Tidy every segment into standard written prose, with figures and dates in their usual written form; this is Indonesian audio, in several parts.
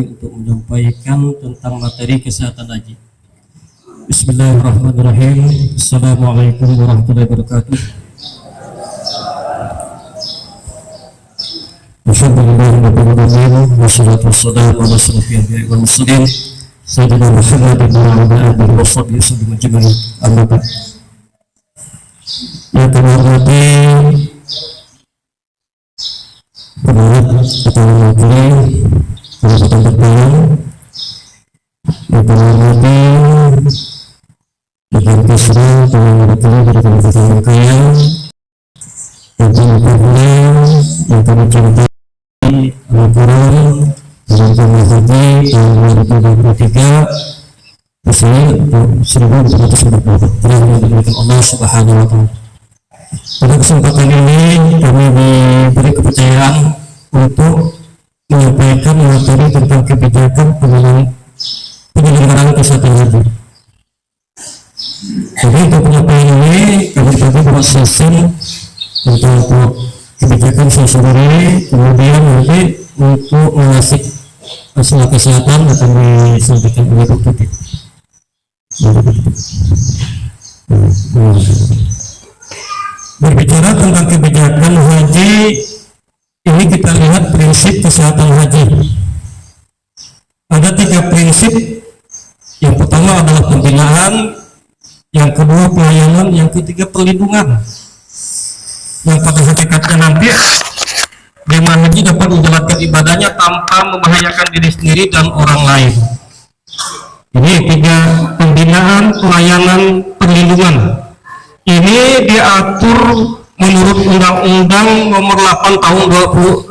untuk menyampaikan tentang materi kesehatan haji. Bismillahirrahmanirrahim. Assalamualaikum warahmatullahi wabarakatuh. Alhamdulillah, wassalatu wassalamu ala asyrofil anbiya'i wal mursalin sayyidina Muhammadin wa ala alihi wa sahbihi wasallam ajma'in. Amma ba'd. Yang kami hormati pendengar atau menteri Kabupaten Terpayang, yang kami hormati Bagian Kesra, penyelenggara dari Kabupaten Bengkayang, yang kami hormati, yang kami cintai Al-Quran dalam Tahun Haji tahun 2023 1440 dari Allah Subhanahu wa Ta'ala. Pada kesempatan ini kami diberi kepercayaan untuk menyampaikan materi tentang kebijakan penyelenggaraan kesehatan haji. Jadi untuk penyampaian ini kami bagi prosesing untuk kebijakan saya sendiri, kemudian nanti untuk mengasih masalah kesehatan akan disampaikan oleh Dr. Titi. Berbicara tentang kebijakan haji, ini kita lihat prinsip kesehatan haji. Ada 3 prinsip. Yang pertama adalah pembinaan, yang kedua pelayanan, yang ketiga perlindungan. Yang pada hakikatnya nanti jemaah haji dapat menjalankan ibadahnya tanpa membahayakan diri sendiri dan orang lain. Ini 3: pembinaan, pelayanan, perlindungan. Ini diatur menurut Undang-Undang Nomor 8 Tahun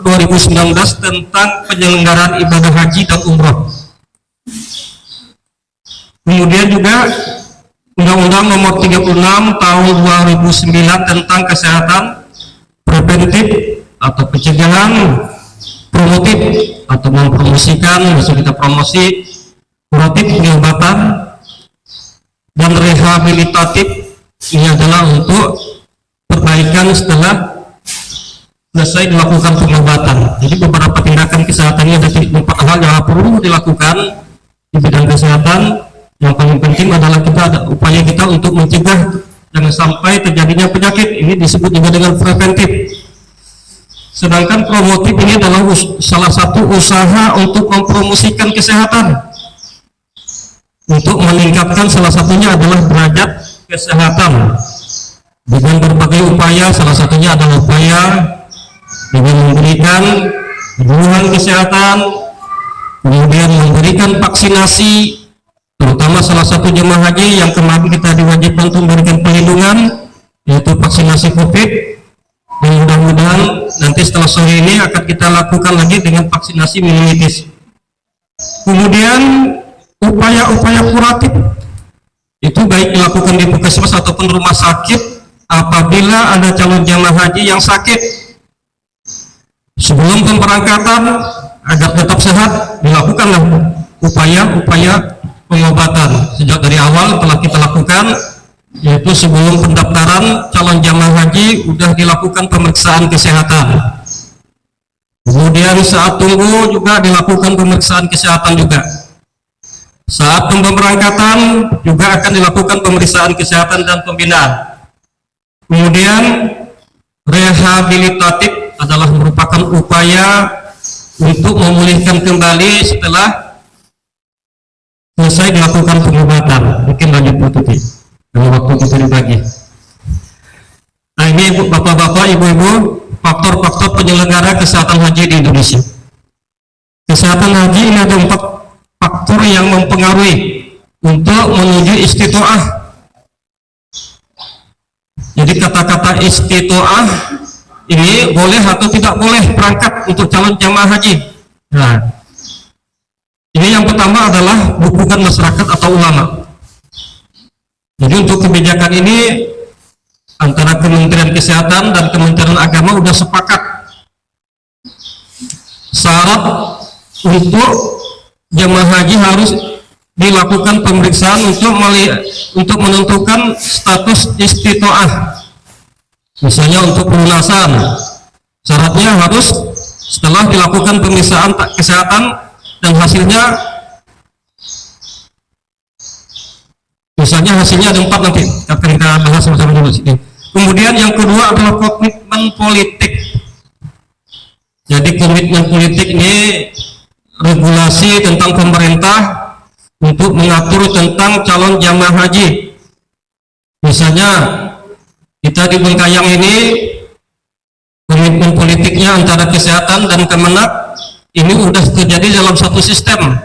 2019 tentang penyelenggaraan ibadah haji dan umroh. Kemudian juga Undang-Undang Nomor 36 Tahun 2009 tentang kesehatan preventif atau pencegahan, promotif atau mempromosikan, bisa kita promosi, kuratif pengobatan, dan rehabilitatif. Ini adalah untuk perbaikan setelah selesai dilakukan pengobatan. Jadi beberapa tindakan kesehatan ini ada 4 hal yang perlu dilakukan di bidang kesehatan. Yang paling penting adalah upaya kita untuk mencegah jangan sampai terjadinya penyakit. Ini disebut juga dengan preventif. Sedangkan promotif ini adalah salah satu usaha untuk mempromosikan kesehatan, untuk meningkatkan, salah satunya adalah derajat kesehatan dengan berbagai upaya. Salah satunya adalah upaya dengan memberikan dukungan kesehatan, kemudian memberikan vaksinasi, terutama salah satu jemaah haji yang kemarin kita diwajibkan untuk memberikan perlindungan, yaitu vaksinasi COVID. Dan mudah-mudahan nanti setelah sore ini akan kita lakukan lagi dengan vaksinasi meningitis. Kemudian upaya-upaya kuratif itu baik dilakukan di puskesmas ataupun rumah sakit apabila ada calon jemaah haji yang sakit. Sebelum pemberangkatan agar tetap sehat, dilakukanlah upaya-upaya pengobatan sejak dari awal telah kita lakukan, yaitu sebelum pendaftaran calon jemaah haji sudah dilakukan pemeriksaan kesehatan. Kemudian saat tunggu juga dilakukan pemeriksaan kesehatan juga. Saat pemberangkatan juga akan dilakukan pemeriksaan kesehatan dan pembinaan. Kemudian rehabilitatif adalah merupakan upaya untuk memulihkan kembali setelah selesai dilakukan pengobatan. Mungkin lanjut Bu Tuti, kalau waktu kita dibagi. Nah ini bapak-bapak, ibu-ibu, faktor-faktor penyelenggara kesehatan haji di Indonesia. Kesehatan haji ini ada 4 faktor yang mempengaruhi untuk menuju istitoah. Jadi kata-kata istitoah ini boleh atau tidak boleh berangkat untuk calon jemaah haji. Nah, ini yang pertama adalah dukungan masyarakat atau ulama. Jadi untuk kebijakan ini antara Kementerian Kesehatan dan Kementerian Agama sudah sepakat syarat untuk jemaah haji harus dilakukan pemeriksaan untuk menentukan status istitoah. Misalnya untuk pelunasan, syaratnya harus setelah dilakukan pemeriksaan kesehatan dan hasilnya misalnya hasilnya ada 4 nanti akan kita bahas sama-sama dulu sini. Kemudian yang kedua adalah komitmen politik. Jadi komitmen politik ini regulasi tentang pemerintah untuk mengatur tentang calon jamaah haji. Misalnya kita di Bengkayang ini komitmen politiknya antara kesehatan dan Kemenak ini sudah terjadi dalam satu sistem.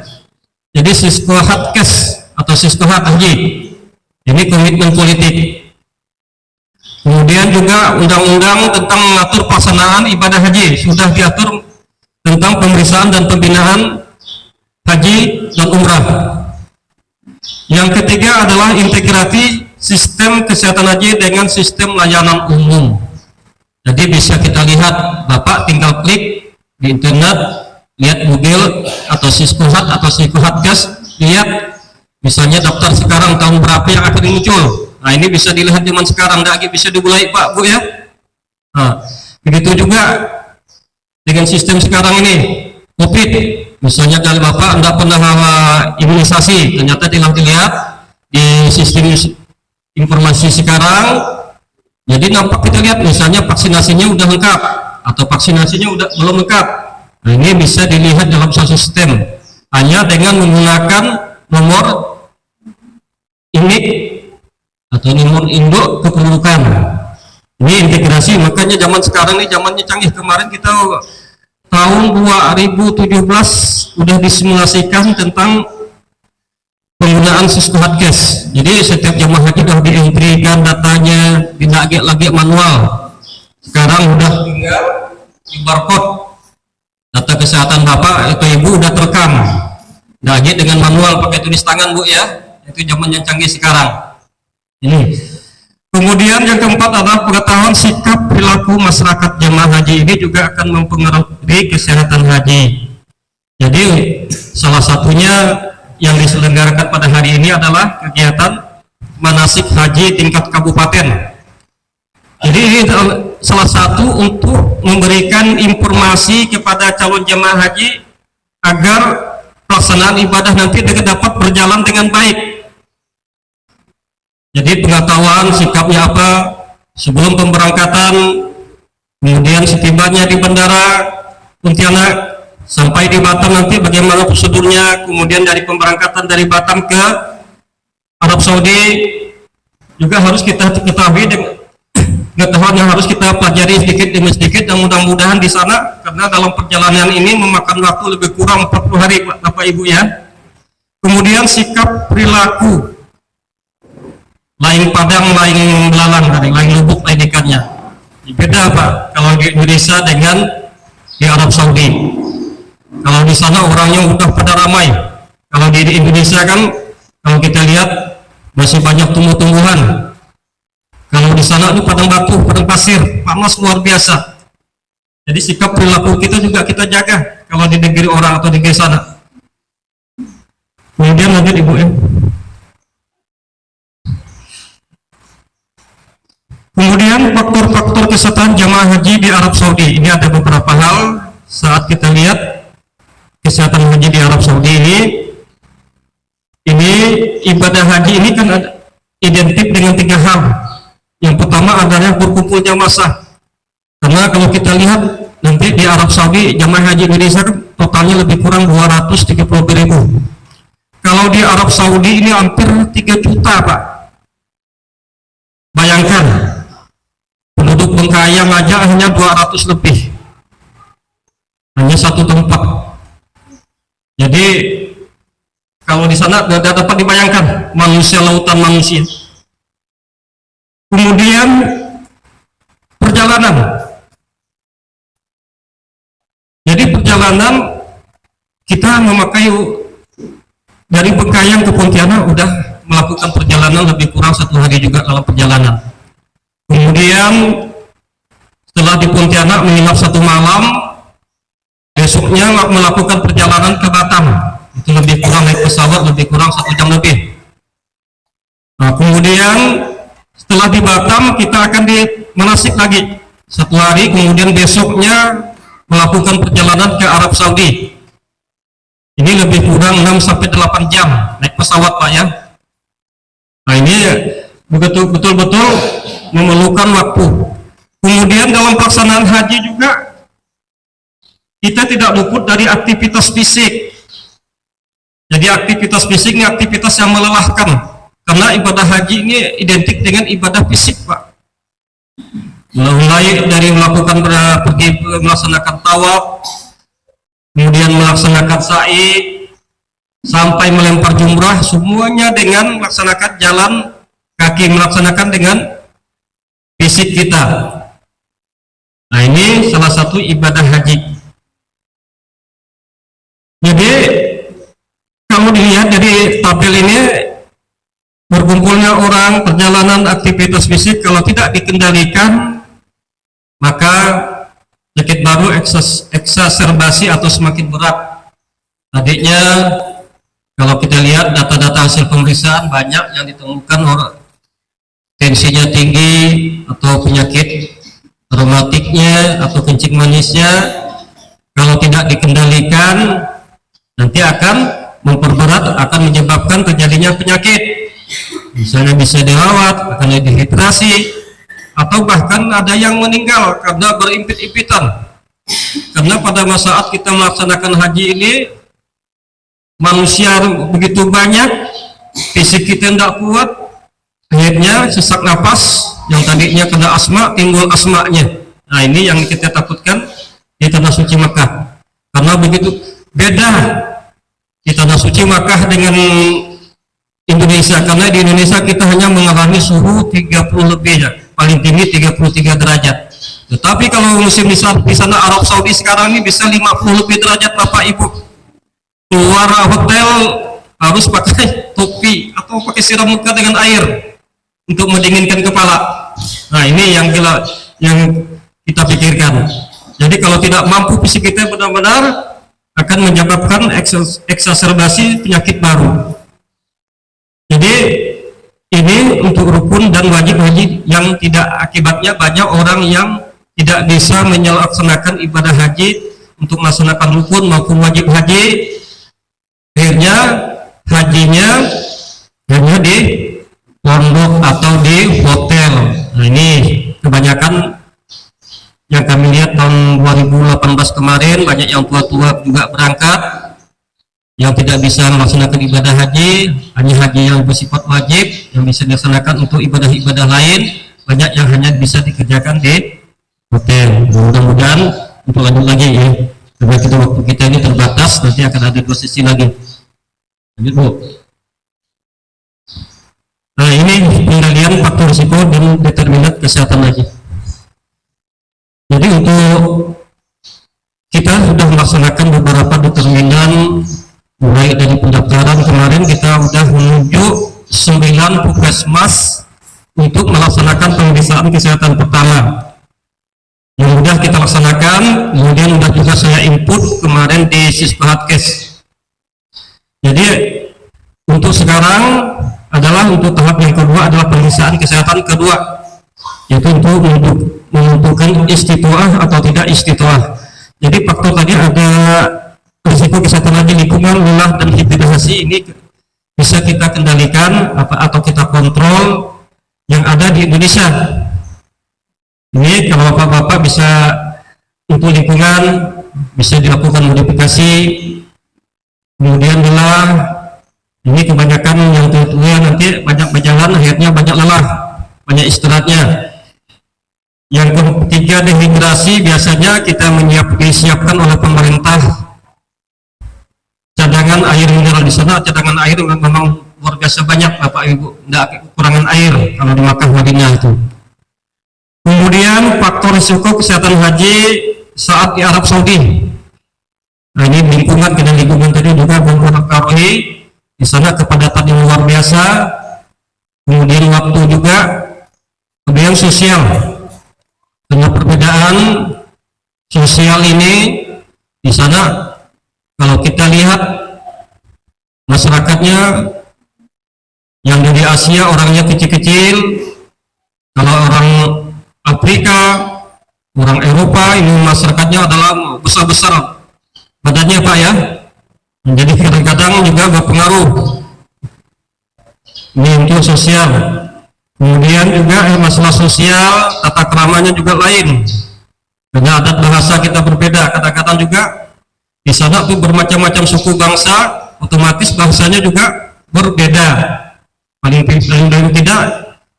Jadi Siskohatkes atau Siskohat haji. Ini komitmen politik. Kemudian juga undang-undang tentang mengatur pelaksanaan ibadah haji sudah diatur tentang pemeriksaan dan pembinaan haji dan umrah. Yang ketiga adalah integrasi sistem kesehatan haji dengan sistem layanan umum. Jadi bisa kita lihat, Bapak tinggal klik di internet, lihat Google atau Siskohat atau Siskohatkes, lihat misalnya daftar sekarang tahun berapa yang akan muncul. Nah ini bisa dilihat zaman sekarang, tidak bisa dimulai Pak Bu ya. Nah begitu juga dengan sistem sekarang ini COVID. Misalnya kalau Bapak tidak pernah imunisasi, ternyata dilihat di sistem informasi sekarang, jadi nampak kita lihat misalnya vaksinasinya udah lengkap atau vaksinasinya udah belum lengkap. Nah ini bisa dilihat dalam satu sistem hanya dengan menggunakan nomor induk atau nomor induk kependudukan. Ini integrasi, makanya zaman sekarang ini zamannya canggih. Kemarin kita tahun 2017 udah disimulasikan tentang penggunaan Siskohatkes. Jadi setiap jamaah haji sudah dientrikan datanya, tidak lagi manual. Sekarang udah tinggal di barcode, data kesehatan Bapak atau Ibu udah terekam. Tidak lagi dengan manual pakai tulis tangan Bu ya. Itu zaman yang canggih sekarang. Ini. Kemudian yang keempat adalah pengetahuan sikap perilaku masyarakat jemaah haji ini juga akan mempengaruhi kesehatan haji. Jadi salah satunya yang diselenggarakan pada hari ini adalah kegiatan manasik haji tingkat kabupaten. Jadi ini salah satu untuk memberikan informasi kepada calon jemaah haji agar pelaksanaan ibadah nanti dapat berjalan dengan baik. Jadi pengetahuan sikapnya apa sebelum pemberangkatan, kemudian setibanya di bandara Pontianak sampai di Batam nanti bagaimana prosedurnya, kemudian dari pemberangkatan dari Batam ke Arab Saudi juga harus kita ketahui, pengetahuan yang harus kita pelajari sedikit demi sedikit, dan mudah-mudahan di sana karena dalam perjalanan ini memakan waktu lebih kurang 40 hari Bapak Ibu ya. Kemudian sikap perilaku, lain Padang, lain belalang, lain lubuk, lain ikannya. Beda Pak kalau di Indonesia dengan di Arab Saudi. Kalau di sana orangnya udah pada ramai. Kalau di Indonesia kan kalau kita lihat masih banyak tumbuh-tumbuhan. Kalau di sana itu padang batu, padang pasir, panas luar biasa. Jadi sikap perilaku kita juga kita jaga kalau di negeri orang atau di negeri sana. Kemudian lanjut Ibu ya. Kemudian faktor-faktor kesehatan jamaah haji di Arab Saudi. Ini ada beberapa hal saat kita lihat kesehatan haji di Arab Saudi ini ibadah haji ini kan identik dengan 3 hal. Yang pertama adalah berkumpulnya massa. Karena kalau kita lihat nanti di Arab Saudi jamaah haji Indonesia totalnya lebih kurang 230.000. Kalau di Arab Saudi ini hampir 3 juta Pak. Bayangkan penduduk Bengkayang aja hanya 200 lebih, hanya satu tempat. Jadi kalau di sana tidak dapat dibayangkan manusia lautan manusia. Kemudian perjalanan. Jadi perjalanan kita memakai dari Bengkayang ke Pontianak udah melakukan perjalanan lebih kurang 1 hari juga dalam perjalanan. Kemudian setelah di Pontianak menginap 1 malam, besoknya melakukan perjalanan ke Batam. Itu lebih kurang naik pesawat lebih kurang 1 jam lebih. Nah, kemudian setelah di Batam kita akan di manasik lagi 1 hari, kemudian besoknya melakukan perjalanan ke Arab Saudi. Ini lebih kurang 6 sampai 8 jam naik pesawat Pak ya. Nah ini betul-betul memerlukan waktu. Kemudian dalam pelaksanaan haji juga kita tidak luput dari aktivitas fisik. Jadi aktivitas fisik ini aktivitas yang melelahkan, karena ibadah haji ini identik dengan ibadah fisik Pak. Mulai dari melakukan pergi melaksanakan tawaf, kemudian melaksanakan sa'i, sampai melempar jumrah, semuanya dengan melaksanakan jalan kaki, melaksanakan dengan fisik kita. Nah ini salah satu ibadah haji. Jadi kalau dilihat dari tabel ini, berkumpulnya orang, perjalanan, aktivitas fisik kalau tidak dikendalikan, maka penyakit baru eksaserbasi atau semakin berat. Tadinya kalau kita lihat data-data hasil pemeriksaan, banyak yang ditemukan orang tensinya tinggi atau penyakit reumatiknya atau kencing manisnya, kalau tidak dikendalikan nanti akan memperberat, akan menyebabkan terjadinya penyakit. Misalnya bisa dirawat, akan dehidrasi, atau bahkan ada yang meninggal karena berimpit-impitan. Karena pada saat kita melaksanakan haji ini, manusia begitu banyak, fisik kita tidak kuat, akhirnya sesak napas, yang tadinya kena asma, timbul asmanya. Nah ini yang kita takutkan di Tanah Suci Makkah. Karena begitu beda di Tanah Suci Makkah dengan Indonesia, karena di Indonesia kita hanya mengalami suhu 30 lebih ya, paling tinggi 33 derajat. Tetapi kalau musim di sana Arab Saudi sekarang ini bisa 50 lebih derajat Bapak Ibu. Keluar hotel harus pakai topi atau pakai siram muka dengan air untuk mendinginkan kepala. Nah ini yang kita pikirkan. Jadi kalau tidak mampu fisik kita benar-benar, akan menyebabkan eksaserbasi penyakit baru. Jadi ini untuk rukun dan wajib haji yang tidak, akibatnya banyak orang yang tidak bisa melaksanakan ibadah haji untuk melaksanakan rukun maupun wajib haji, akhirnya hajinya hanya di pondok atau di hotel. Nah ini kebanyakan yang kami lihat tahun 2018 kemarin, banyak yang tua-tua juga berangkat yang tidak bisa melaksanakan ibadah haji, hanya haji yang bersifat wajib yang bisa dilaksanakan. Untuk ibadah-ibadah lain banyak yang hanya bisa dikerjakan di hotel. Mudah-mudahan untuk lanjut lagi ya, karena kita waktu kita ini terbatas, nanti akan ada 2 sesi lagi. Lanjut Bu. Nah ini pengendalian faktor risiko dan determinat kesehatan haji. Jadi untuk kita sudah melaksanakan beberapa determinan, mulai dari pendaftaran kemarin kita sudah menuju 9 puskesmas untuk melaksanakan pemeriksaan kesehatan pertama. Yang sudah kita laksanakan, kemudian sudah juga saya input kemarin di Sisbahatkes. Jadi untuk sekarang adalah untuk tahap yang kedua adalah pemeriksaan kesehatan kedua, yaitu untuk menentukan istitoah atau tidak istitoah. Jadi faktor tadi ada risiko kesehatan haji, lingkungan, lelah, dan hidrasi, ini bisa kita kendalikan atau kita kontrol yang ada di Indonesia. Ini kalau Bapak-Bapak bisa untuk lingkungan bisa dilakukan modifikasi, kemudian lelah, ini kebanyakan yang tua nanti banyak berjalan akhirnya banyak lelah, banyak istirahatnya. Yang ketiga dehidrasi, biasanya kita disiapkan oleh pemerintah cadangan air mineral. Di sana cadangan air memang luar biasa banyak Bapak Ibu, tidak kekurangan air kalau di Makkah Madinah itu. Kemudian faktor risiko kesehatan haji saat di Arab Saudi. Nah ini lingkungan, dengan lingkungan tadi juga mempengaruhi. Di sana kepadatan yang luar biasa, kemudian waktu juga, kemudian sosial. Karena perbedaan sosial ini di sana, kalau kita lihat masyarakatnya yang dari Asia orangnya kecil-kecil, kalau orang Afrika, orang Eropa ini masyarakatnya adalah besar-besar badannya Pak ya. Jadi kadang-kadang juga berpengaruh ini untuk sosial. Kemudian juga masalah sosial, tata keramanya juga lain. Karena adat bahasa kita berbeda. Kadang-kadang juga di sana tuh bermacam-macam suku bangsa, otomatis bahasanya juga berbeda. Paling tidak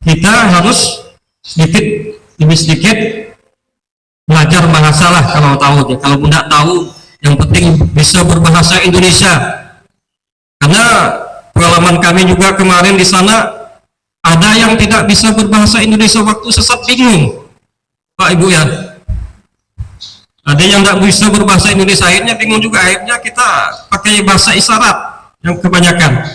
kita harus sedikit demi sedikit belajar bahasa lah kalau tahu. Kalau tidak tahu, yang penting bisa berbahasa Indonesia. Karena pengalaman kami juga kemarin di sana, ada yang tidak bisa berbahasa Indonesia waktu sesat, bingung Pak Ibu ya. Ada yang tidak bisa berbahasa Indonesia, akhirnya bingung juga. Akhirnya kita pakai bahasa isyarat yang kebanyakan.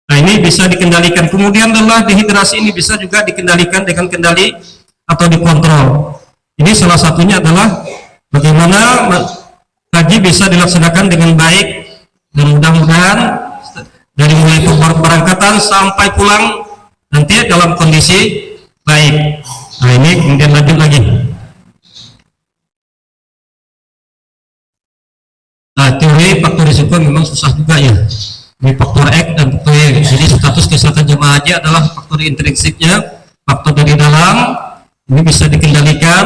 Nah, ini bisa dikendalikan. Kemudian adalah dehidrasi ini bisa juga dikendalikan dengan kendali atau dikontrol. Ini salah satunya adalah bagaimana haji bisa dilaksanakan dengan baik, dan mudah-mudahan dari mulai keberangkatan sampai pulang nanti dalam kondisi baik. Nah, ini kemudian lanjut lagi. Nah, teori faktor risiko memang susah juga ya. Ini faktor X dan faktor Y. Jadi status kesehatan jemaah haji adalah faktor intrinsiknya, faktor dari dalam, ini bisa dikendalikan.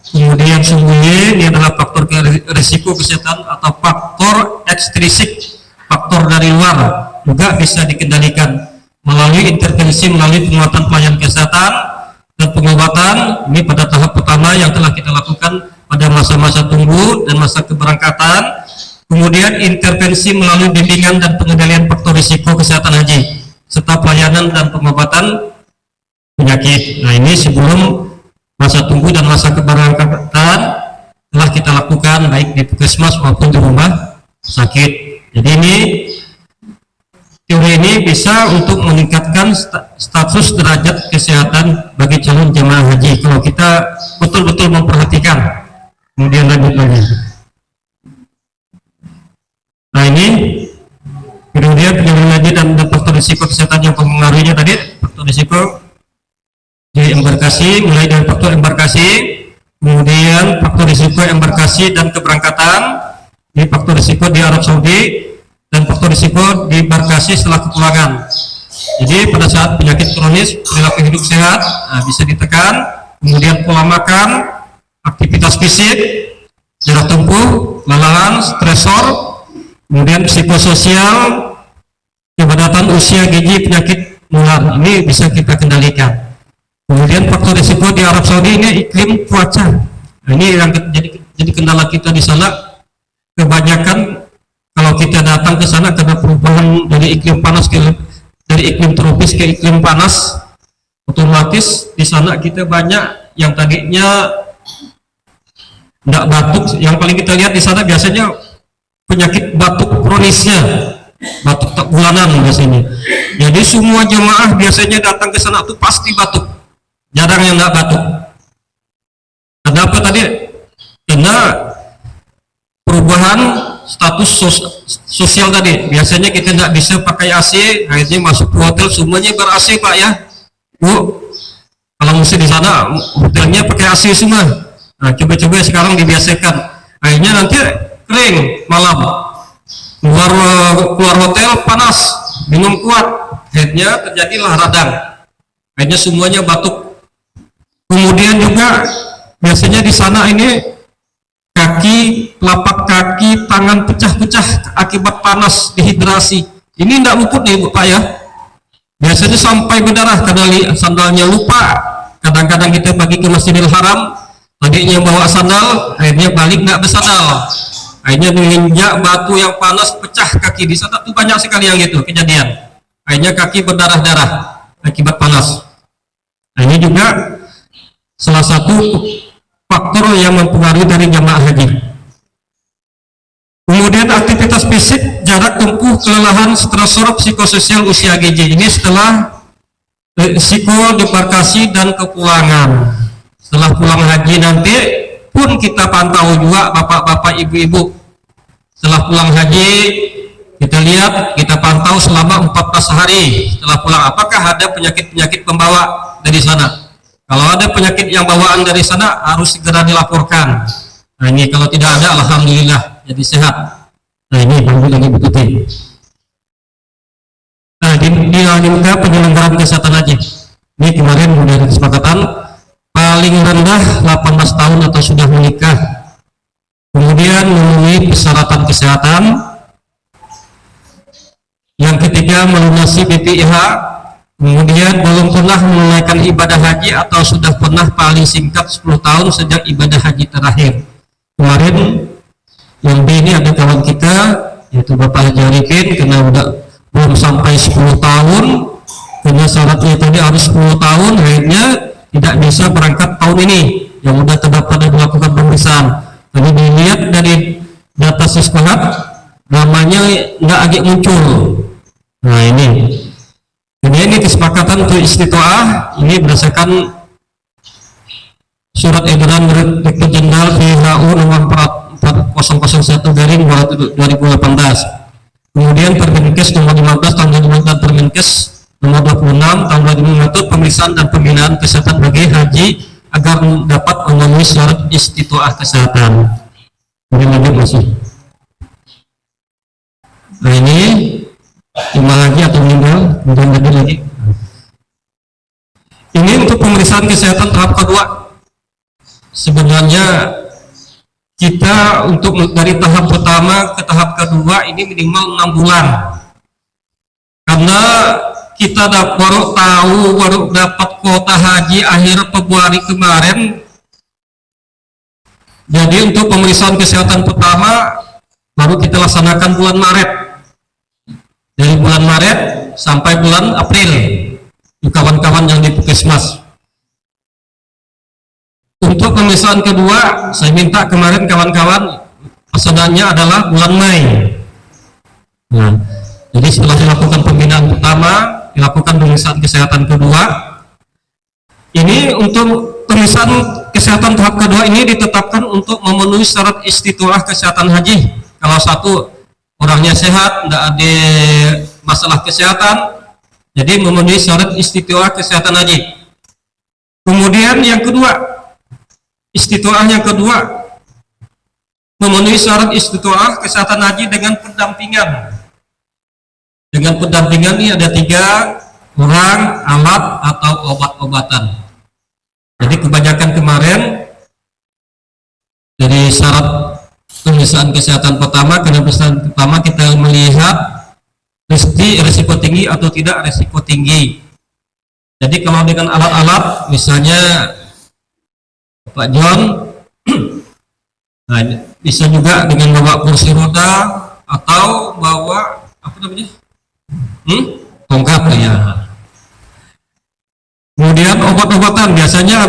Kemudian sumber Y ini adalah faktor risiko kesehatan atau faktor ekstrinsik, faktor dari luar, juga bisa dikendalikan melalui intervensi, melalui penguatan pelayanan kesehatan dan pengobatan. Ini pada tahap pertama yang telah kita lakukan pada masa-masa tunggu dan masa keberangkatan. Kemudian intervensi melalui bimbingan dan pengendalian faktor risiko kesehatan haji serta pelayanan dan pengobatan penyakit. Nah, ini sebelum masa tunggu dan masa keberangkatan telah kita lakukan baik di puskesmas maupun di rumah sakit. Jadi ini teori ini bisa untuk meningkatkan status derajat kesehatan bagi calon jemaah haji kalau kita betul-betul memperhatikan. Kemudian lanjut lagi. Nah, ini kemudian penyaluran haji dan faktor risiko kesehatan yang mempengaruhinya tadi, faktor risiko di embarkasi, mulai dari faktor embarkasi, kemudian faktor risiko embarkasi dan keberangkatan, ini faktor risiko di Arab Saudi, dan faktor risiko di embarkasi setelah kepulangan. Jadi pada saat penyakit kronis, perilaku hidup sehat bisa ditekan, kemudian pola makan, aktivitas fisik, jarak tempuh, kelelahan, stresor, kemudian psikososial, kepadatan usia, gizi, penyakit menular, ini bisa kita kendalikan. Kemudian faktor risiko di Arab Saudi ini iklim cuaca. Nah, ini yang jadi kendala kita di sana. Kebanyakan kalau kita datang ke sana karena perubahan dari iklim panas dari iklim tropis ke iklim panas, otomatis di sana kita banyak yang tadinya tidak batuk. Yang paling kita lihat di sana biasanya penyakit batuk kronisnya, batuk tak bulanan biasanya. Jadi semua jemaah biasanya datang ke sana tuh pasti batuk, jarang yang nggak batuk. Kenapa tadi? Karena perubahan status sosial tadi. Biasanya kita nggak bisa pakai AC, akhirnya masuk ke hotel semuanya ber AC Pak ya, Bu. Kalau mesti di sana hotelnya pakai AC semua. Nah, coba-coba sekarang dibiasakan. Akhirnya nanti kering malam, keluar hotel panas, minum kuat, akhirnya terjadilah radang, akhirnya semuanya batuk. Kemudian juga biasanya di sana ini kaki, telapak kaki, tangan pecah-pecah akibat panas, dehidrasi. Ini tidak luput nih Pak ya, biasanya sampai berdarah karena sandalnya lupa. Kadang-kadang kita pergi ke Masjidil Haram, tadinya bawa sandal, akhirnya balik nggak bersandal, akhirnya menginjak batu yang panas, pecah kaki. Di sana tuh banyak sekali yang gitu kejadian, akhirnya kaki berdarah-darah akibat panas. Nah, ini juga salah satu faktor yang mempengaruhi dari jemaah haji. Kemudian aktivitas fisik, jarak tempuh, kelelahan, stresor, psikososial, usia gizi. Ini setelah risiko debarkasi dan kepulangan. Setelah pulang haji nanti pun kita pantau juga bapak-bapak, ibu-ibu. Setelah pulang haji kita lihat, kita pantau selama 14 hari setelah pulang, apakah ada penyakit-penyakit pembawa dari sana. Kalau ada penyakit yang bawaan dari sana harus segera dilaporkan. Nah, ini kalau tidak ada, alhamdulillah jadi sehat. Nah ini lanjut lagi berikutnya. Nah di muka penyelenggaraan kesehatan haji. Ini kemarin sudah ada kesepakatan paling rendah 18 tahun atau sudah menikah. Kemudian memenuhi persyaratan kesehatan. Yang ketiga melunasi BPIH. Kemudian belum pernah menunaikan ibadah haji atau sudah pernah paling singkat 10 tahun sejak ibadah haji terakhir. Kemarin yang B ini ada kawan kita yaitu Bapak Haji Arifin, karena udah belum sampai 10 tahun, karena syaratnya tadi harus 10 tahun, akhirnya tidak bisa berangkat tahun ini. Yang udah terdaftar dan melakukan pemeriksaan. Tapi dilihat dari data Siskohat, namanya nggak agak muncul. Nah ini kesepakatan untuk istitoah ini berdasarkan surat edaran Direktur Jenderal WHO nomor 4001/2018. Kemudian Permenkes nomor 15 tahun 2015 Permenkes nomor 26 tahun 2015 mengatur pemeriksaan dan pembinaan kesehatan bagi haji agar dapat memenuhi syarat istitoah kesehatan. Ini lanjut masih. Nah ini jemaah haji atau meninggal, kemudian lagi. Ini untuk pemeriksaan kesehatan tahap kedua. Sebenarnya kita untuk dari tahap pertama ke tahap kedua ini minimal 6 bulan. Karena kita baru dapat kuota haji akhir Februari kemarin. Jadi untuk pemeriksaan kesehatan pertama baru kita laksanakan bulan Maret. Dari bulan Maret sampai bulan April, kawan-kawan yang di Puskesmas. Untuk pemeriksaan kedua, saya minta kemarin kawan-kawan pesanannya adalah bulan Mei. Nah, jadi setelah dilakukan pembinaan pertama, dilakukan pemeriksaan kesehatan kedua. Ini untuk pemeriksaan kesehatan tahap kedua ini ditetapkan untuk memenuhi syarat istitoah kesehatan haji. Kalau satu orangnya sehat, tidak ada masalah kesehatan, jadi memenuhi syarat istitoah kesehatan haji. Kemudian yang kedua, istitoah yang kedua memenuhi syarat istitoah kesehatan haji dengan pendampingan. Dengan pendampingan ini ada 3 orang, alat atau obat-obatan. Jadi kebanyakan kemarin dari syarat pemeriksaan kesehatan pertama, karena pemeriksaan pertama kita melihat resiko tinggi atau tidak resiko tinggi. Jadi kalau dengan alat-alat, misalnya Pak John, nah, bisa juga dengan bawa kursi roda atau bawa apa namanya, tongkat ya. Kemudian obat-obatan biasanya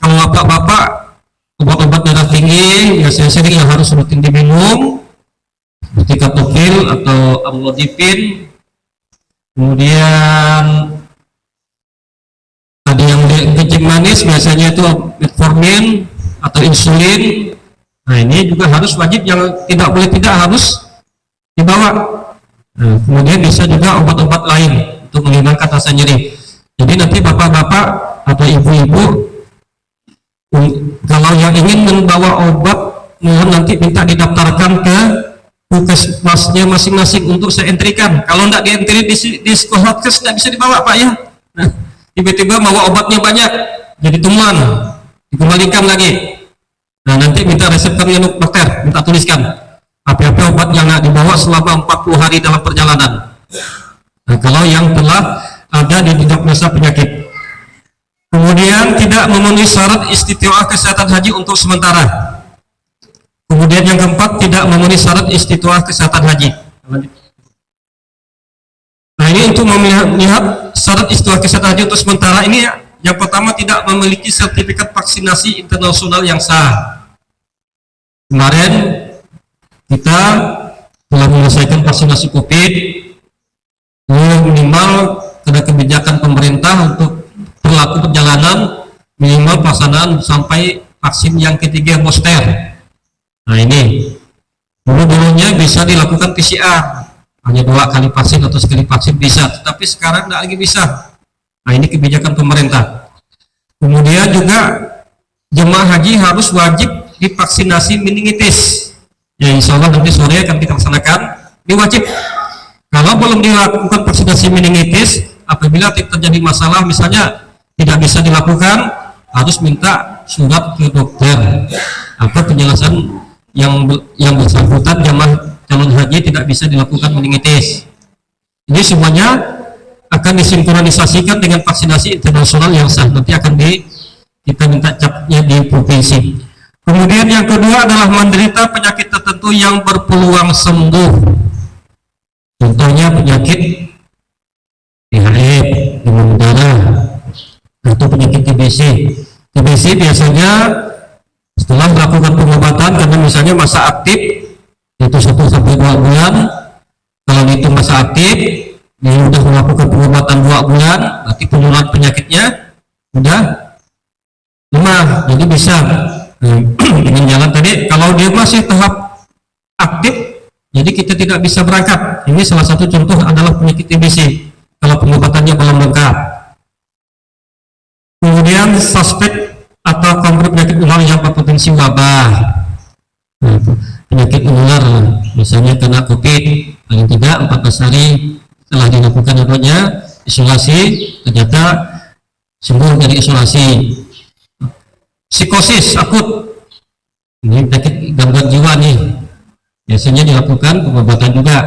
kalau bapak-bapak obat-obat darah tinggi biasanya sering yang harus rutin diminum seperti Katofil atau Amlodipin. Kemudian ada yang kencing manis biasanya itu metformin atau insulin. Nah ini juga harus wajib, yang tidak boleh tidak harus dibawa. Nah, kemudian bisa juga obat-obat lain untuk menghilangkan rasa nyeri. Jadi nanti bapak-bapak atau ibu-ibu kalau yang ingin membawa obat, mohon nanti minta didaftarkan ke puskesmasnya masing-masing untuk saya entrikan. Kalau tidak dientri di sekolah kes tidak bisa dibawa Pak ya. Nah, tiba-tiba bawa obatnya banyak, jadi temuan, dikembalikan lagi. Nah nanti minta resepnya dokter, minta tuliskan apa-apa obat yang dibawa selama 40 hari dalam perjalanan. Nah, kalau yang telah ada di diagnosa penyakit. Kemudian tidak memenuhi syarat istitoah kesehatan haji untuk sementara. Kemudian yang keempat, tidak memenuhi syarat istitoah kesehatan haji. Nah ini untuk melihat syarat istitoah kesehatan haji untuk sementara ini ya. Yang pertama, tidak memiliki sertifikat vaksinasi internasional yang sah. Kemarin kita telah menyelesaikan vaksinasi COVID, minimal ada kebijakan pemerintah untuk berlaku perjalanan minimal pelaksanaan sampai vaksin yang ketiga booster. Nah ini dulu-dulunya bisa dilakukan PCR, hanya 2 kali vaksin atau sekali vaksin bisa, tetapi sekarang tidak lagi bisa. Nah ini kebijakan pemerintah. Kemudian juga jemaah haji harus wajib divaksinasi meningitis. Ya insya Allah nanti sore akan kita laksanakan. Ini wajib. Kalau belum dilakukan vaksinasi meningitis, apabila terjadi masalah misalnya tidak bisa dilakukan, harus minta surat ke dokter atau penjelasan yang bersangkutan jamaah calon haji tidak bisa dilakukan meningitis. Ini semuanya akan disinkronisasikan dengan vaksinasi internasional yang sah. Nanti akan kita minta capnya di provinsi. Kemudian yang kedua adalah menderita penyakit tertentu yang berpeluang sembuh. Contohnya penyakit HIV, demam berdarah, atau penyakit TBC. TBC biasanya setelah melakukan pengobatan, karena misalnya masa aktif itu 1-2 bulan. Kalau itu masa aktif, dia sudah melakukan pengobatan 2 bulan, berarti penularan penyakitnya sudah lemah, jadi bisa dengan jalan tadi. Kalau dia masih tahap aktif, jadi kita tidak bisa berangkat. Ini salah satu contoh adalah penyakit TBC kalau pengobatannya belum lengkap. Kemudian suspek atau konflik penyakit menular yang berpotensi wabah. Penyakit menular misalnya kena COVID, paling tidak 14 hari setelah dilakukan isolasi, ternyata sembuh dari isolasi. Psikosis akut, ini penyakit gangguan jiwa nih, biasanya dilakukan pengobatan juga.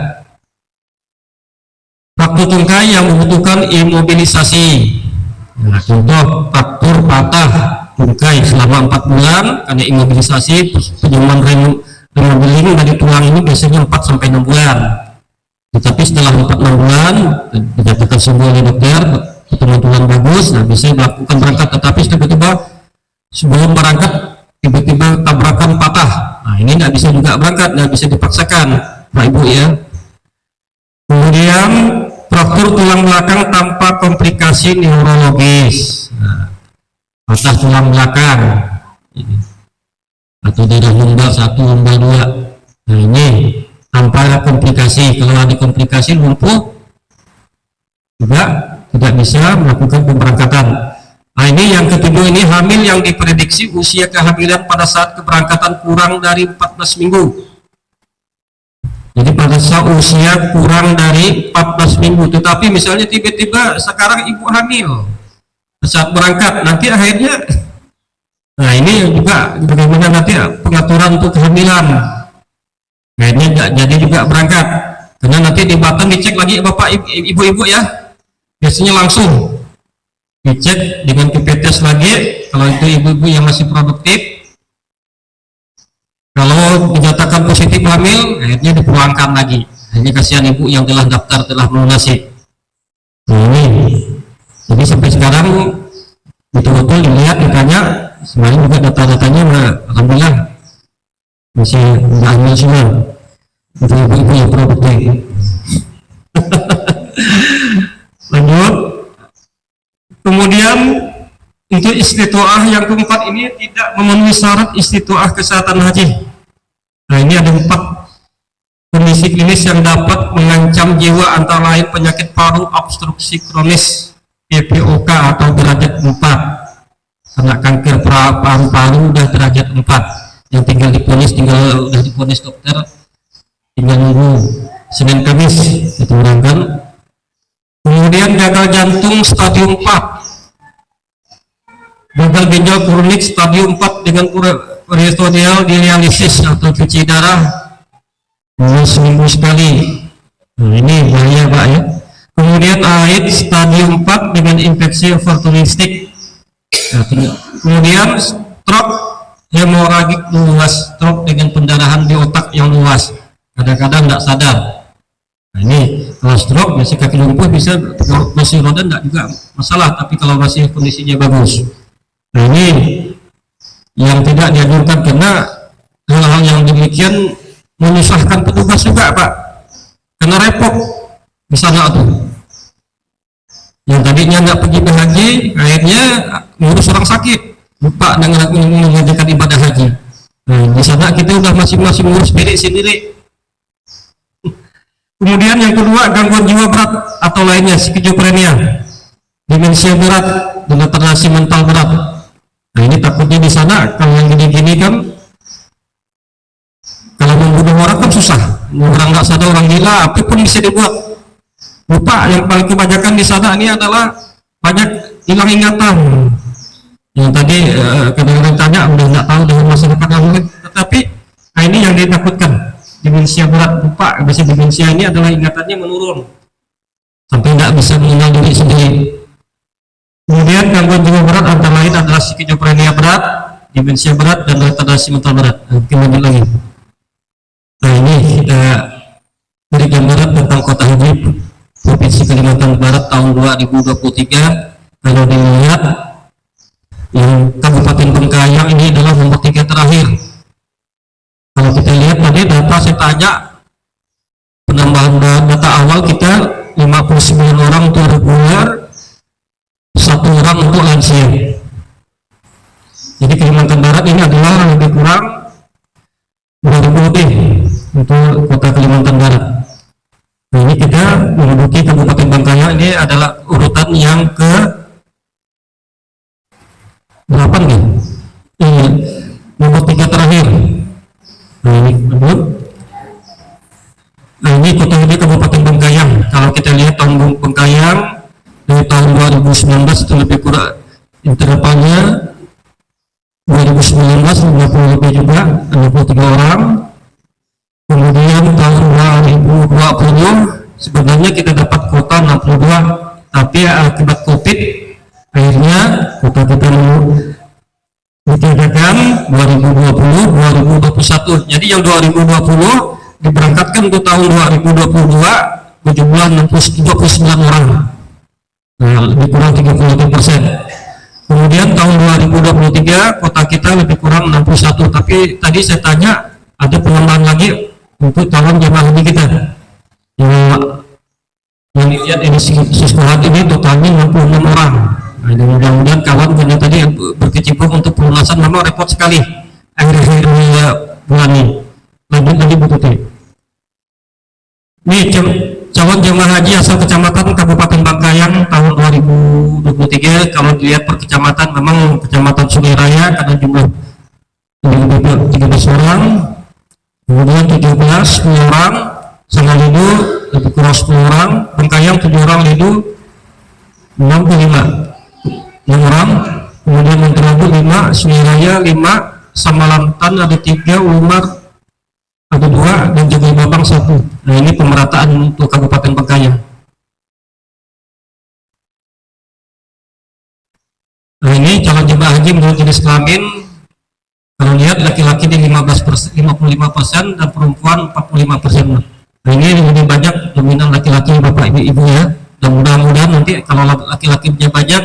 Fraktur tungkai yang membutuhkan imobilisasi. Nah, contoh fraktur patah tungkai selama 4 bulan karena imobilisasi, penyembuhan remodeling dari tulang ini biasanya 4-6 bulan. Tetapi setelah 4-6 bulan dinyatakan sembuh oleh dokter, pertemuan tulang bagus, nah bisa melakukan berangkat. Tetapi tiba-tiba sebelum berangkat tiba-tiba tabrakan patah, nah ini tidak bisa juga berangkat, tidak bisa dipaksakan Pak Ibu ya. Kemudian fraktur tulang belakang tanpa komplikasi neurologis, nah, patah tulang belakang ini, atau darah lumbar 1, lumbar 2, nah ini tanpa komplikasi. Kalau ada komplikasi lumpuh juga tidak bisa melakukan pemberangkatan. Nah ini yang ketiga, ini hamil yang diprediksi usia kehamilan pada saat keberangkatan kurang dari 14 minggu. Jadi pada saat usia kurang dari 14 minggu, tetapi misalnya tiba-tiba sekarang ibu hamil saat berangkat, nanti akhirnya, nah ini juga bagaimana nanti pengaturan untuk kehamilan, akhirnya nggak jadi juga berangkat, karena nanti di Batam dicek lagi bapak ibu-ibu ya, biasanya langsung dicek dengan pipet test lagi. Kalau itu ibu-ibu yang masih produktif, kalau dinyatakan positif hamil, akhirnya dipulangkan lagi. Hanya kasihan ibu yang telah daftar, telah melunasi. Nah, ini jadi sampai sekarang betul-betul dilihat, ditanya semuanya juga data-datanya, alhamdulillah masih hamil semua untuk ibu-ibu yang produktif. Lanjut. Kemudian untuk istitoah yang keempat ini tidak memenuhi syarat istitoah kesehatan haji. Nah ini ada 4 kondisi klinis yang dapat mengancam jiwa, antara lain penyakit paru obstruksi kronis PPOK atau derajat 4, karena kanker paru-paru udah derajat 4, yang tinggal diponis dokter, tinggal nunggu Senin Kamis itu berangkat. Kemudian gagal jantung stadium 4, gagal ginjal kronik stadium 4 dengan peritoneal dialisis atau cuci darah seminggu sekali. Nah, ini bahaya Pak ya. Kemudian AIDS stadium 4 dengan infeksi opportunistik. Nah, kemudian stroke hemoragik luas, stroke dengan pendarahan di otak yang luas, kadang-kadang tidak sadar. Nah ini kalau stroke masih kaki lumpuh, bisa masih roda tidak juga masalah, tapi kalau masih kondisinya bagus. Nah ini yang tidak dianjurkan, karena hal-hal yang demikian menyusahkan petugas juga Pak, karena repot di sana tuh. Yang tadinya nggak pergi berhaji, akhirnya ngurus orang sakit, lupa dengan mengerjakan ibadah haji. Nah di sana kita udah masing-masing ngurus sendiri. Kemudian yang kedua, gangguan jiwa berat atau lainnya, skizofrenia, demensia berat, dan retardasi mental berat. Nah ini takutnya di sana kalau yang gini-gini kan Kalau membunuh orang kan susah, orang nggak sadar, orang gila, apapun bisa dibuat. Lupa, yang paling kebanyakan di sana ini adalah banyak hilang ingatan. Yang tadi kadang-kadang tanya udah nggak tahu dengan masyarakat yang lain, tetapi ini yang ditakutkan, demensia berat. Lupa, bisa demensia ini adalah ingatannya menurun sampai nggak bisa mengenal diri sendiri. Kemudian gangguan jiwa berat antara lain adalah skizofrenia berat, demensia berat, dan retardasi mental berat. Lanjut lagi. Nah, ini kita beri gambaran tentang Kota Haji Provinsi Kalimantan Barat tahun 2023. Kalau dilihat yang Kabupaten Bengkayang ini adalah nomor 3 terakhir. Kalau kita lihat tadi data saya tanya, penambahan data awal kita 59 orang untuk reguler, 1 orang untuk lansia. Jadi Kalimantan Barat ini adalah lebih kurang 2000 lebih untuk Kota Kalimantan Barat. Nah, ini kita menduduki Kabupaten Bengkayang, ini adalah urutan yang ke 8 nih. Ini nomor 3 terakhir. Nah, ini betul. Nah, ini kota ini Kabupaten Bengkayang. Kalau kita lihat tahun Bengkayang dari tahun 2019 itu lebih kurang, intervalnya 2019 50 lebih juga, 63 orang. Kemudian tahun 2020 sebenarnya kita dapat kota 62, tapi akibat COVID akhirnya kota kita ditiadakan 2020-2021. Jadi yang 2020 diberangkatkan ke tahun 2022 berjumlah 29 orang, nah, lebih kurang 33%. Kemudian tahun 2023 kota kita lebih kurang 61, tapi tadi saya tanya ada penambahan lagi untuk calon jemaah haji kita. Yang dilihat ini sekolah ini totalnya 66 orang. Nah, mudah-mudahan kawan karena tadi berkecimpung untuk pelunasan memang repot sekali akhir-akhir bulan ini. Lanjut tadi Bu Tuti. Ini calon jemaah haji asal kecamatan Kabupaten Bengkayang tahun 2023. Kalau dilihat per kecamatan, memang kecamatan Sungai Raya karena jumlah 13 orang, kemudian 17 orang, Sangalidu lebih kurang 10 orang, Bengkayang 7 orang, Lidu 65 orang, kemudian Menterabu 5, Sungai Raya 5, Samalantan ada 3, Umar ada 2, dan Jagai Babang 1. Nah, ini pemerataan untuk Kabupaten Bengkayang. Nah, ini calon jemaah haji menurut jenis kelamin. Kalau lihat laki-laki di 55% dan perempuan 45%. Nah, ini lebih banyak dominan laki-laki bapak ibu ya. Dan mudah-mudahan nanti kalau laki-lakinya banyak,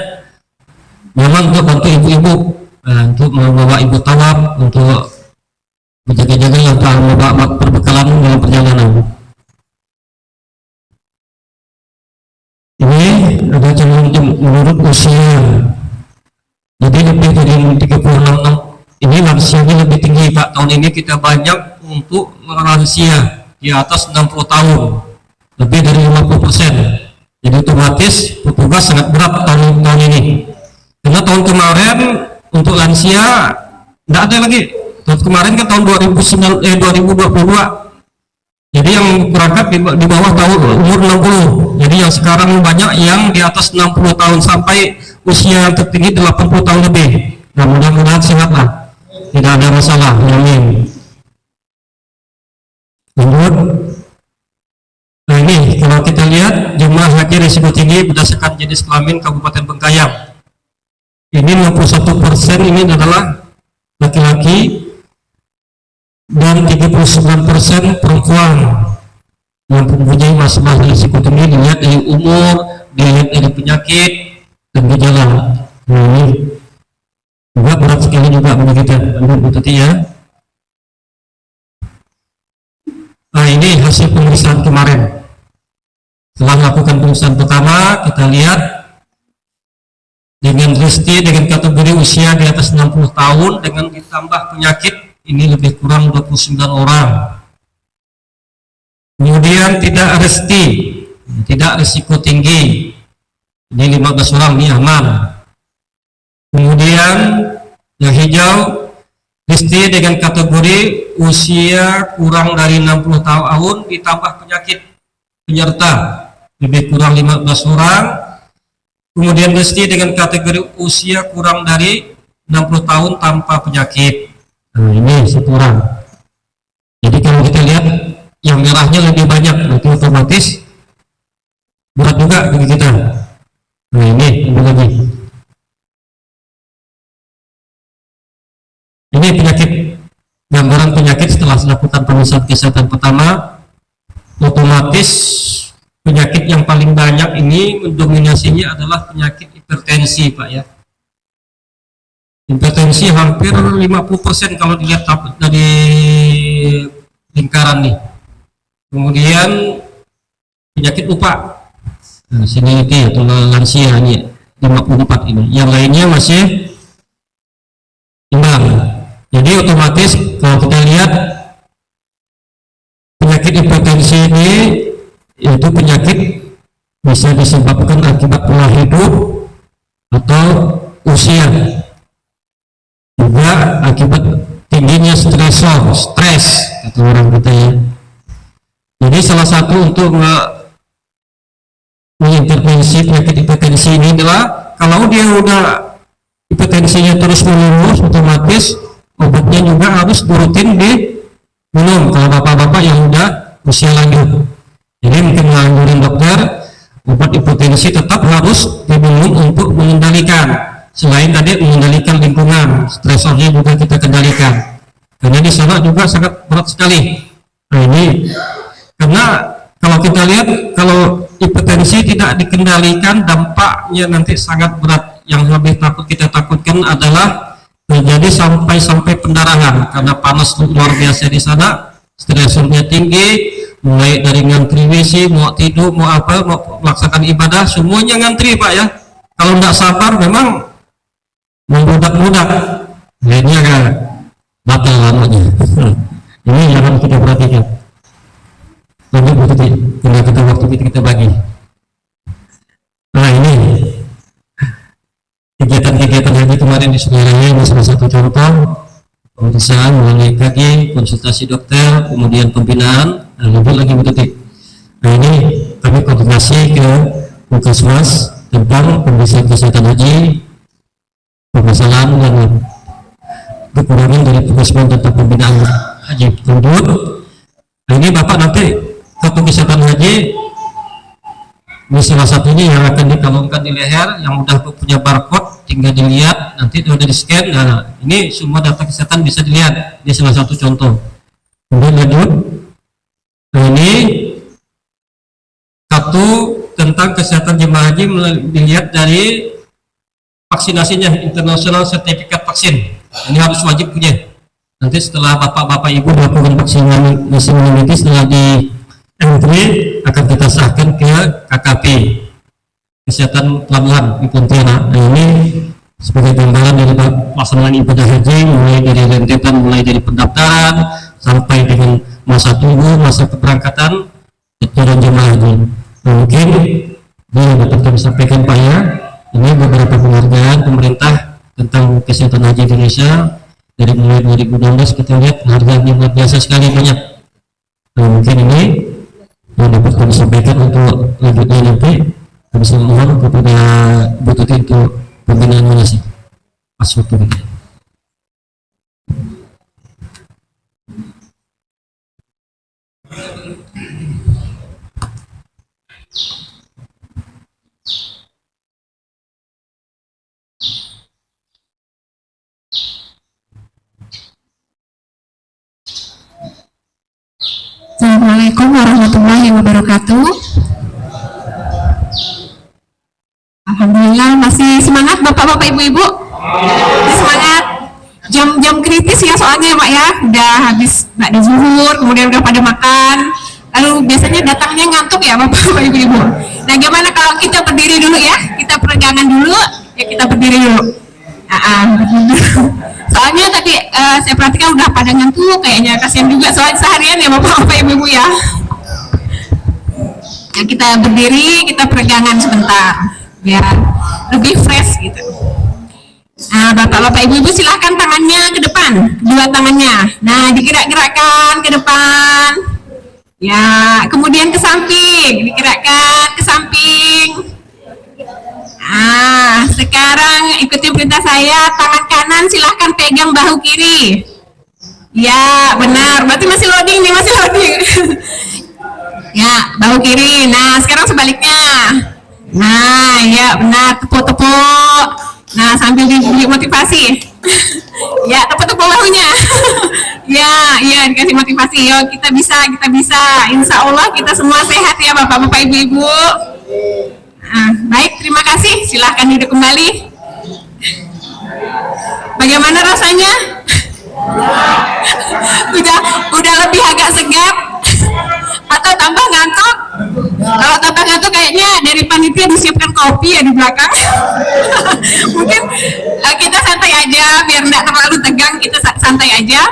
memang untuk bantu ibu-ibu, untuk membawa ibu tawaf, untuk menjaga-jaga yang telah membawa perbekalan dalam perjalanan. Ini ada calon menurut usia. Jadi lebih dari 36. Ini lansianya lebih tinggi Pak. Tahun ini kita banyak untuk lansia di atas 60 tahun, lebih dari 50%. Jadi otomatis petugas sangat berat tahun ini. Karena tahun kemarin untuk lansia tidak ada lagi. Tahun kemarin kan tahun 2022. Jadi yang berangkat di bawah tahun umur 60. Jadi yang sekarang banyak yang di atas 60 tahun sampai usia yang tertinggi 80 tahun lebih. Nah, mudah-mudahan sehat lah, tidak ada masalah. Amin. Lanjut. Nah, ini kalau kita lihat jemaah haji risiko tinggi berdasarkan jenis kelamin Kabupaten Bengkayang. Ini 61% ini adalah laki-laki dan 39% perempuan yang mempunyai masalah risiko tinggi. Dilihat dari umur, dilihat dari penyakit dan gejala. Nah, ini juga berat sekali juga menyakitkan. Lanjut ya. Nah, ini hasil pemeriksaan kemarin. Setelah melakukan pemeriksaan pertama, kita lihat dengan Risti dengan kategori usia di atas 60 tahun dengan ditambah penyakit, ini lebih kurang 29 orang. Kemudian tidak Risti, tidak risiko tinggi, ini 15 orang, ini aman. Kemudian yang hijau Listi dengan kategori usia kurang dari 60 tahun ditambah penyakit penyerta lebih kurang 15 orang. Kemudian listi dengan kategori usia kurang dari 60 tahun tanpa penyakit. Nah, ini satu orang. Jadi kalau kita lihat yang merahnya lebih banyak, berarti otomatis berat juga bagi kita. Nah, ini lagi. Ini penyakit, gambaran penyakit setelah dilakukan pemeriksaan kesehatan pertama. Otomatis penyakit yang paling banyak ini mendominasinya adalah penyakit hipertensi, Pak ya. Hipertensi hampir 50% kalau dilihat dari lingkaran nih. Kemudian penyakit lupa. Nah, sini atau lansia ini 54 ini. Yang lainnya masih imbang. Jadi otomatis kalau kita lihat penyakit hipertensi ini itu penyakit bisa disebabkan akibat pola hidup atau usia, juga akibat tingginya stres kata orang kita ya. Jadi salah satu untuk mengintervensi penyakit hipertensi ini adalah kalau dia udah hipertensinya terus menerus, otomatis obatnya juga harus rutin diminum kalau bapak-bapak yang udah usia lanjut. Jadi mungkin menganjurin dokter obat hipertensi tetap harus diminum untuk mengendalikan, selain tadi mengendalikan lingkungan, stresornya juga kita kendalikan, karena di sana juga sangat berat sekali. Nah ini karena kalau kita lihat kalau hipertensi tidak dikendalikan dampaknya nanti sangat berat. Yang lebih kita takutkan adalah terjadi sampai pendarahan karena panas luar biasa di sana, stresornya tinggi, mulai dari ngantri WC, mau tidur, mau apa, mau melaksanakan ibadah, semuanya ngantri Pak ya. Kalau tidak sabar memang membudak-budak, akhirnya kan batal lamanya. Ini yang harus kita perhatikan. Lanjut Bu Tuti, tinggal kita waktu kita bagi. Nah ini kegiatan-kegiatan haji kemarin di saudaranya ini salah satu contoh pemeriksaan melalui EKG, konsultasi dokter, kemudian pembinaan. Nah, lanjut lagi Bu Tuti. Nah ini kami koordinasi ke Puskesmas tentang pemeriksaan kesehatan haji, permasalahan dan kekurangan dari Puskesmas tentang pembinaan haji. Lanjut. Nah ini Bapak nanti kartu kesehatan haji ini salah satunya yang akan dikalungkan di leher, yang udah punya barcode, tinggal dilihat, nanti udah di scan. Nah ini semua data kesehatan bisa dilihat. Ini salah satu contoh. Kemudian lanjut. Nah ini kartu tentang kesehatan jemaah haji dilihat dari vaksinasinya, international certificate vaksin. Ini harus wajib punya. Nanti setelah bapak-bapak ibu melakukan vaksinasi ini, setelah di entry akan kita sahkan ke KKP kesehatan pelabuhan di Pontianak. Nah ini sebagai gambaran dari pelaksanaan ibadah haji, mulai dari rentetan, mulai dari pendaftaran sampai dengan masa tunggu, masa keberangkatan turun jemaah haji. Nah, mungkin ini yang dapat kami sampaikan Pak ya. Ini beberapa penghargaan pemerintah tentang kesehatan haji Indonesia dari mulai 2016 kita lihat harganya luar biasa sekali banyak. Nah mungkin ini yang dapat kami sampaikan untuk lanjutnya nanti kami mohon kepada Bu Tuti untuk pembinaan manasik pas waktu ini. Assalamualaikum warahmatullahi wabarakatuh. Alhamdulillah masih semangat bapak-bapak ibu-ibu. Masih semangat. Jam-jam kritis ya soalnya Mak ya. Udah habis ba'da zuhur, kemudian udah pada makan. Lalu biasanya datangnya ngantuk ya bapak-bapak ibu-ibu. Nah gimana kalau kita berdiri dulu ya? Kita peregangan dulu. Ya kita berdiri dulu. Soalnya tadi saya perhatikan udah pada ngantuk kayaknya, kasihan juga soalnya seharian ya bapak-bapak ibu-ibu ya. Ya kita berdiri, kita peregangan sebentar biar lebih fresh gitu. Nah, bapak-bapak ibu-ibu silahkan tangannya ke depan, dua tangannya. Nah, digerak-gerakkan ke depan. Ya, kemudian ke samping, digerakkan ke samping. Nah, sekarang ikuti perintah saya, tangan kanan silahkan pegang bahu kiri. Ya, benar. Berarti masih loading nih, masih loading. Ya, bahu kiri. Nah, sekarang sebaliknya. Nah, ya benar, tepuk-tepuk. Nah, sambil dimotivasi. Ya, tepuk-tepuk bahunya. Ya, dikasih motivasi. Yo, kita bisa, kita bisa. Insya Allah kita semua sehat ya, bapak-bapak, ibu-ibu. Nah, baik, terima kasih. Silahkan duduk kembali. Bagaimana rasanya? udah lebih agak segar atau tambah ngantuk? Kalau tambah ngantuk kayaknya dari panitia disiapkan kopi ya di belakang. Mungkin kita santai aja biar nggak terlalu tegang, kita santai aja.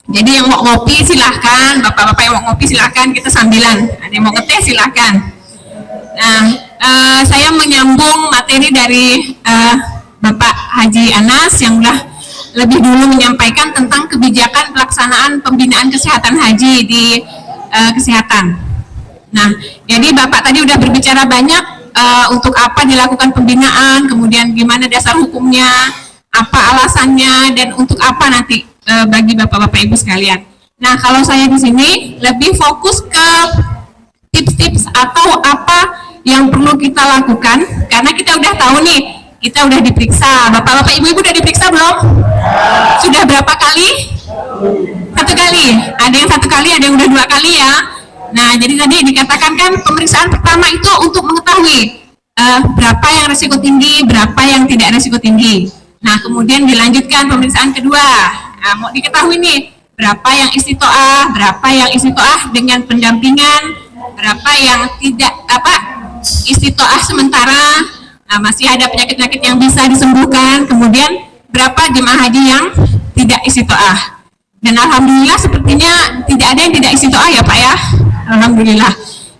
Jadi yang mau ngopi silahkan, bapak-bapak yang mau ngopi silahkan, kita sambilan. Ada yang mau ngeteh silahkan. Nah, saya menyambung materi dari Bapak Haji Anas yang udah lebih dulu menyampaikan tentang kebijakan pelaksanaan pembinaan kesehatan haji di kesehatan. Nah, jadi Bapak tadi udah berbicara banyak untuk apa dilakukan pembinaan, kemudian gimana dasar hukumnya, apa alasannya, dan untuk apa nanti bagi Bapak-Bapak Ibu sekalian. Nah, kalau saya di sini lebih fokus ke tips-tips atau apa yang perlu kita lakukan, karena kita udah tahu nih, kita udah diperiksa. Bapak-bapak ibu-ibu udah diperiksa belum? Sudah berapa kali? 1 kali. Ada yang 1 kali, ada yang udah 2 kali ya. Nah, jadi tadi dikatakan kan pemeriksaan pertama itu untuk mengetahui berapa yang risiko tinggi, berapa yang tidak risiko tinggi. Nah, kemudian dilanjutkan pemeriksaan kedua. Nah, mau diketahui nih, berapa yang istitoah, berapa yang istitoah dengan pendampingan, berapa yang tidak istitoah sementara. Nah, masih ada penyakit-penyakit yang bisa disembuhkan. Kemudian berapa jemaah haji yang tidak istitoah. Dan alhamdulillah sepertinya tidak ada yang tidak istitoah ya Pak ya. Alhamdulillah.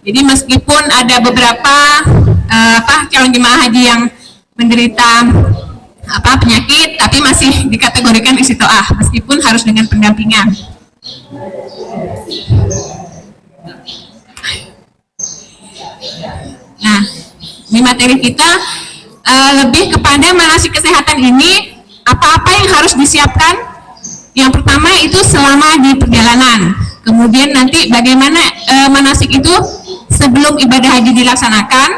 Jadi meskipun ada beberapa calon jemaah haji yang menderita penyakit, tapi masih dikategorikan istitoah meskipun harus dengan pendampingan. Nah, di materi kita lebih kepada manasik kesehatan ini, apa-apa yang harus disiapkan. Yang pertama itu selama di perjalanan, kemudian nanti bagaimana manasik itu sebelum ibadah haji dilaksanakan,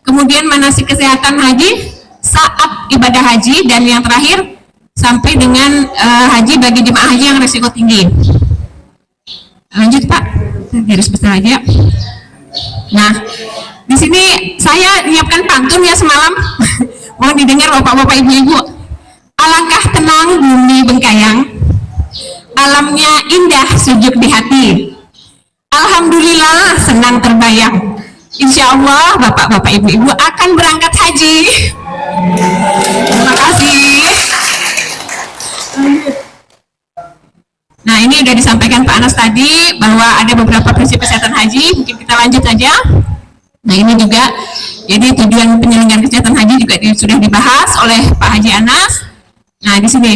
kemudian manasik kesehatan haji saat ibadah haji, dan yang terakhir sampai dengan haji bagi jemaah haji yang risiko tinggi. Lanjut Pak, garis besar aja. Nah, di sini saya menyiapkan pantun ya semalam. Mohon didengar bapak-bapak ibu-ibu. Alangkah tenang bumi Bengkayang, alamnya indah sujud di hati. Alhamdulillah senang terbayang. Insya Allah bapak-bapak ibu-ibu akan berangkat haji. Terima kasih. Nah, ini sudah disampaikan Pak Anas tadi bahwa ada beberapa prinsip kesehatan haji. Mungkin kita lanjut aja. Nah, ini juga jadi tujuan penyelenggaraan kesehatan haji juga sudah dibahas oleh Pak Haji Anas. Nah, di sini.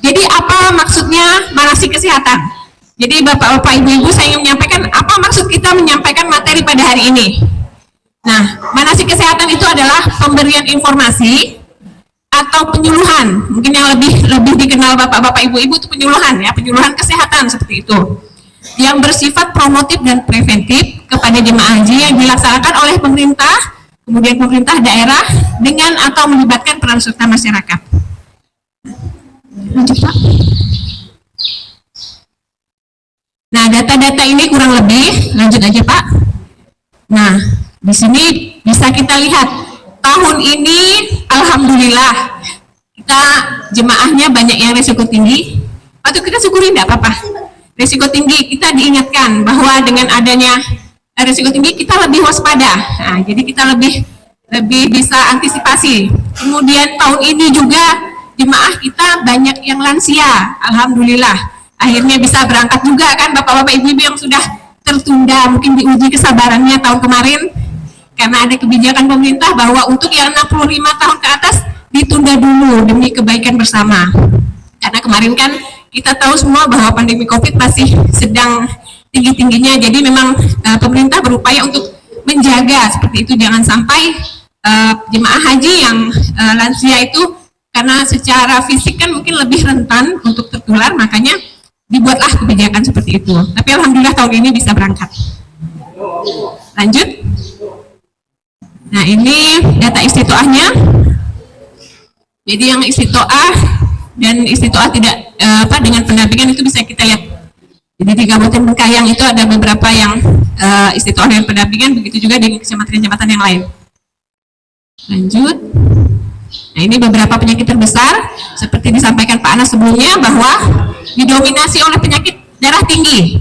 Jadi apa maksudnya manasik kesehatan? Jadi bapak-bapak ibu-ibu saya ingin menyampaikan apa maksud kita menyampaikan materi pada hari ini. Nah, manasik kesehatan itu adalah pemberian informasi atau penyuluhan, mungkin yang lebih dikenal bapak-bapak ibu-ibu itu penyuluhan ya, penyuluhan kesehatan seperti itu, yang bersifat promotif dan preventif kepada jemaah haji yang dilaksanakan oleh pemerintah, kemudian pemerintah daerah dengan atau melibatkan peran serta masyarakat. Lanjut Pak. Nah, data-data ini kurang lebih, lanjut aja Pak. Nah, di sini bisa kita lihat tahun ini alhamdulillah kita jemaahnya banyak yang risiko tinggi. Atau kita syukuri enggak apa-apa. Risiko tinggi kita diingatkan bahwa dengan adanya risiko tinggi kita lebih waspada. Nah, jadi kita lebih bisa antisipasi. Kemudian tahun ini juga jemaah kita banyak yang lansia. Alhamdulillah. Akhirnya bisa berangkat juga kan bapak-bapak ibu-ibu yang sudah tertunda, mungkin diuji kesabarannya tahun kemarin karena ada kebijakan pemerintah bahwa untuk yang 65 tahun ke atas ditunda dulu demi kebaikan bersama. Karena kemarin kan kita tahu semua bahwa pandemi COVID masih sedang tinggi-tingginya, jadi memang pemerintah berupaya untuk menjaga seperti itu, jangan sampai jemaah haji yang lansia itu karena secara fisik kan mungkin lebih rentan untuk tertular, makanya dibuatlah kebijakan seperti itu. Tapi alhamdulillah tahun ini bisa berangkat. Lanjut. Nah, ini data istitoahnya. Jadi yang istitoah dan istitoah tidak dengan pendampingan itu bisa kita lihat. Jadi di Kabupaten Bengkayang itu ada beberapa yang istitoah dengan pendampingan, begitu juga di kecamatan-kecamatan yang lain. Lanjut. Nah, ini beberapa penyakit terbesar seperti disampaikan Pak Anas sebelumnya bahwa didominasi oleh penyakit darah tinggi.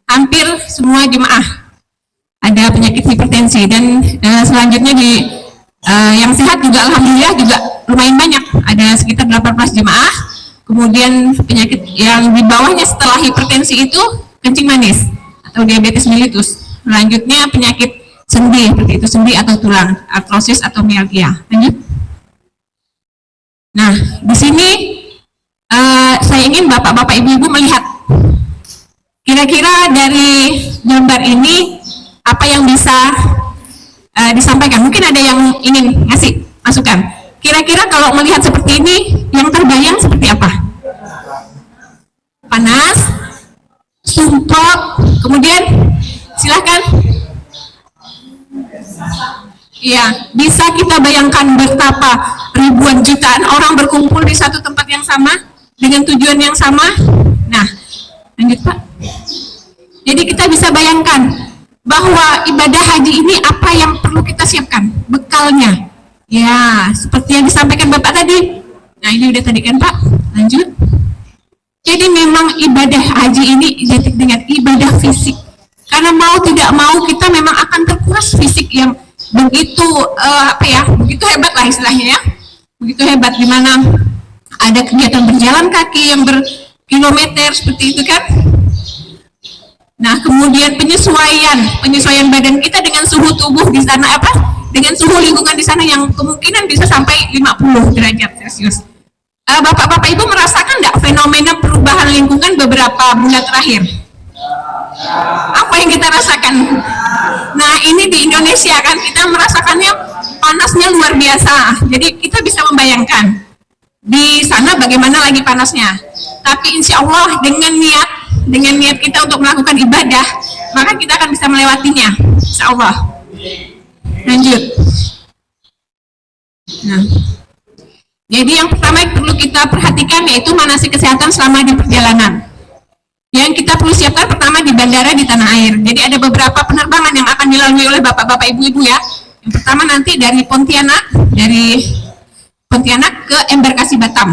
Hampir semua jemaah ada penyakit hipertensi, dan selanjutnya di yang sehat juga alhamdulillah juga lumayan banyak, ada sekitar 18 jemaah. Kemudian penyakit yang di bawahnya setelah hipertensi itu kencing manis atau diabetes mellitus. Selanjutnya penyakit sendi, seperti itu, sendi atau tulang, artrosis atau mialgia. Lanjut. Nah, di sini saya ingin bapak-bapak ibu-ibu melihat kira-kira dari gambar ini apa yang bisa disampaikan. Mungkin ada yang ingin ngasih masukan. Kira-kira kalau melihat seperti ini, yang terbayang seperti apa? Panas, sumpek, kemudian silahkan. Iya, bisa kita bayangkan betapa ribuan jutaan orang berkumpul di satu tempat yang sama dengan tujuan yang sama. Nah, lanjut Pak. Jadi kita bisa bayangkan bahwa ibadah haji ini apa yang perlu kita siapkan, bekalnya. Ya, seperti yang disampaikan Bapak tadi. Nah, ini udah tadi kan Pak. Lanjut. Jadi memang ibadah haji ini identik dengan ibadah fisik. Karena mau tidak mau kita memang akan terkuras fisik yang begitu begitu hebat lah istilahnya ya. Begitu hebat, di mana ada kegiatan berjalan kaki yang berkilometer seperti itu kan. Nah, kemudian penyesuaian badan kita dengan suhu tubuh di sana dengan suhu lingkungan di sana yang kemungkinan bisa sampai 50 derajat Celcius. Bapak-bapak Ibu merasakan nggak fenomena perubahan lingkungan beberapa bulan terakhir? Apa yang kita rasakan? Nah, ini di Indonesia kan kita merasakannya panasnya luar biasa. Jadi kita bisa membayangkan di sana bagaimana lagi panasnya. Tapi insya Allah dengan niat kita untuk melakukan ibadah, maka kita akan bisa melewatinya, insya Allah. Lanjut. Nah, jadi yang pertama yang perlu kita perhatikan yaitu manasik kesehatan selama di perjalanan. Yang kita perlu siapkan pertama di bandara di tanah air. Jadi ada beberapa penerbangan yang akan dilalui oleh bapak-bapak ibu-ibu ya. Yang pertama nanti dari Pontianak ke embarkasi Batam.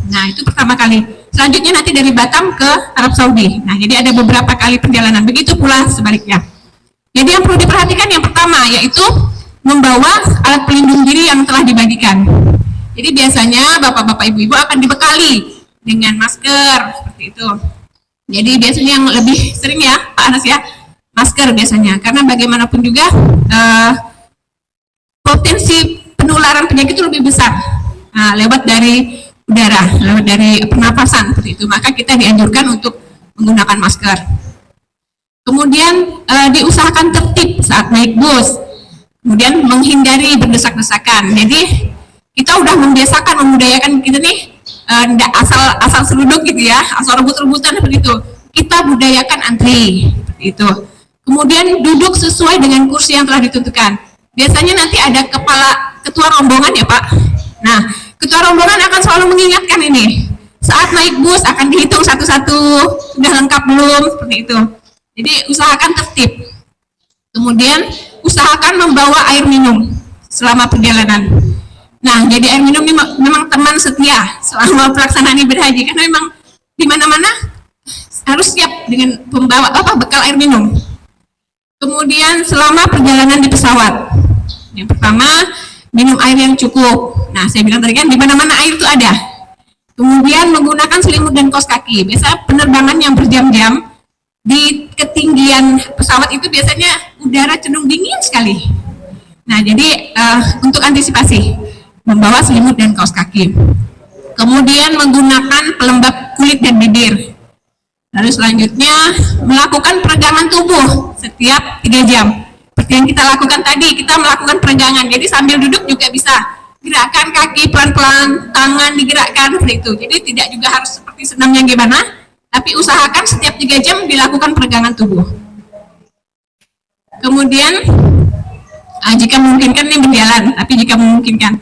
Nah, itu pertama kali. Selanjutnya nanti dari Batam ke Arab Saudi. Nah, jadi ada beberapa kali perjalanan. Begitu pula sebaliknya. Jadi yang perlu diperhatikan yang pertama yaitu membawa alat pelindung diri yang telah dibagikan. Jadi biasanya bapak-bapak ibu-ibu akan dibekali dengan masker seperti itu. Jadi biasanya yang lebih sering ya Pak Anas ya, masker biasanya. Karena bagaimanapun juga potensi penularan penyakit itu lebih besar lewat dari udara, lewat dari pernapasan seperti itu. Maka kita dianjurkan untuk menggunakan masker. Kemudian diusahakan tertib saat naik bus. Kemudian menghindari berdesak-desakan. Jadi kita udah membiasakan, memudayakan kita nih tidak asal seruduk gitu ya, asal rebut-rebutan seperti itu. Kita budayakan antri seperti itu. Kemudian duduk sesuai dengan kursi yang telah ditentukan. Biasanya nanti ada ketua rombongan ya Pak. Nah, ketua rombongan akan selalu mengingatkan ini. Saat naik bus akan dihitung satu-satu, sudah lengkap belum, seperti itu. Jadi usahakan tertib. Kemudian usahakan membawa air minum selama perjalanan. Nah, jadi air minum ini memang teman setia selama pelaksanaan ibadah haji, karena memang di mana-mana harus siap dengan pembawa bekal air minum. Kemudian selama perjalanan di pesawat, yang pertama minum air yang cukup. Nah, saya bilang tadi kan di mana-mana air itu ada. Kemudian menggunakan selimut dan kaos kaki. Biasa penerbangan yang berjam-jam di ketinggian pesawat itu biasanya udara cenderung dingin sekali. Nah, jadi untuk antisipasi. membawa selimut dan kaos kaki. Kemudian menggunakan pelembab kulit dan bibir. Lalu selanjutnya melakukan peregangan tubuh setiap 3 jam. Seperti yang kita lakukan tadi, kita melakukan peregangan. Jadi sambil duduk juga bisa gerakan kaki pelan-pelan, tangan digerakkan seperti itu. Jadi tidak juga harus seperti senam yang gimana, tapi usahakan setiap 3 jam dilakukan peregangan tubuh. Kemudian jika memungkinkan ini berjalan, tapi jika memungkinkan.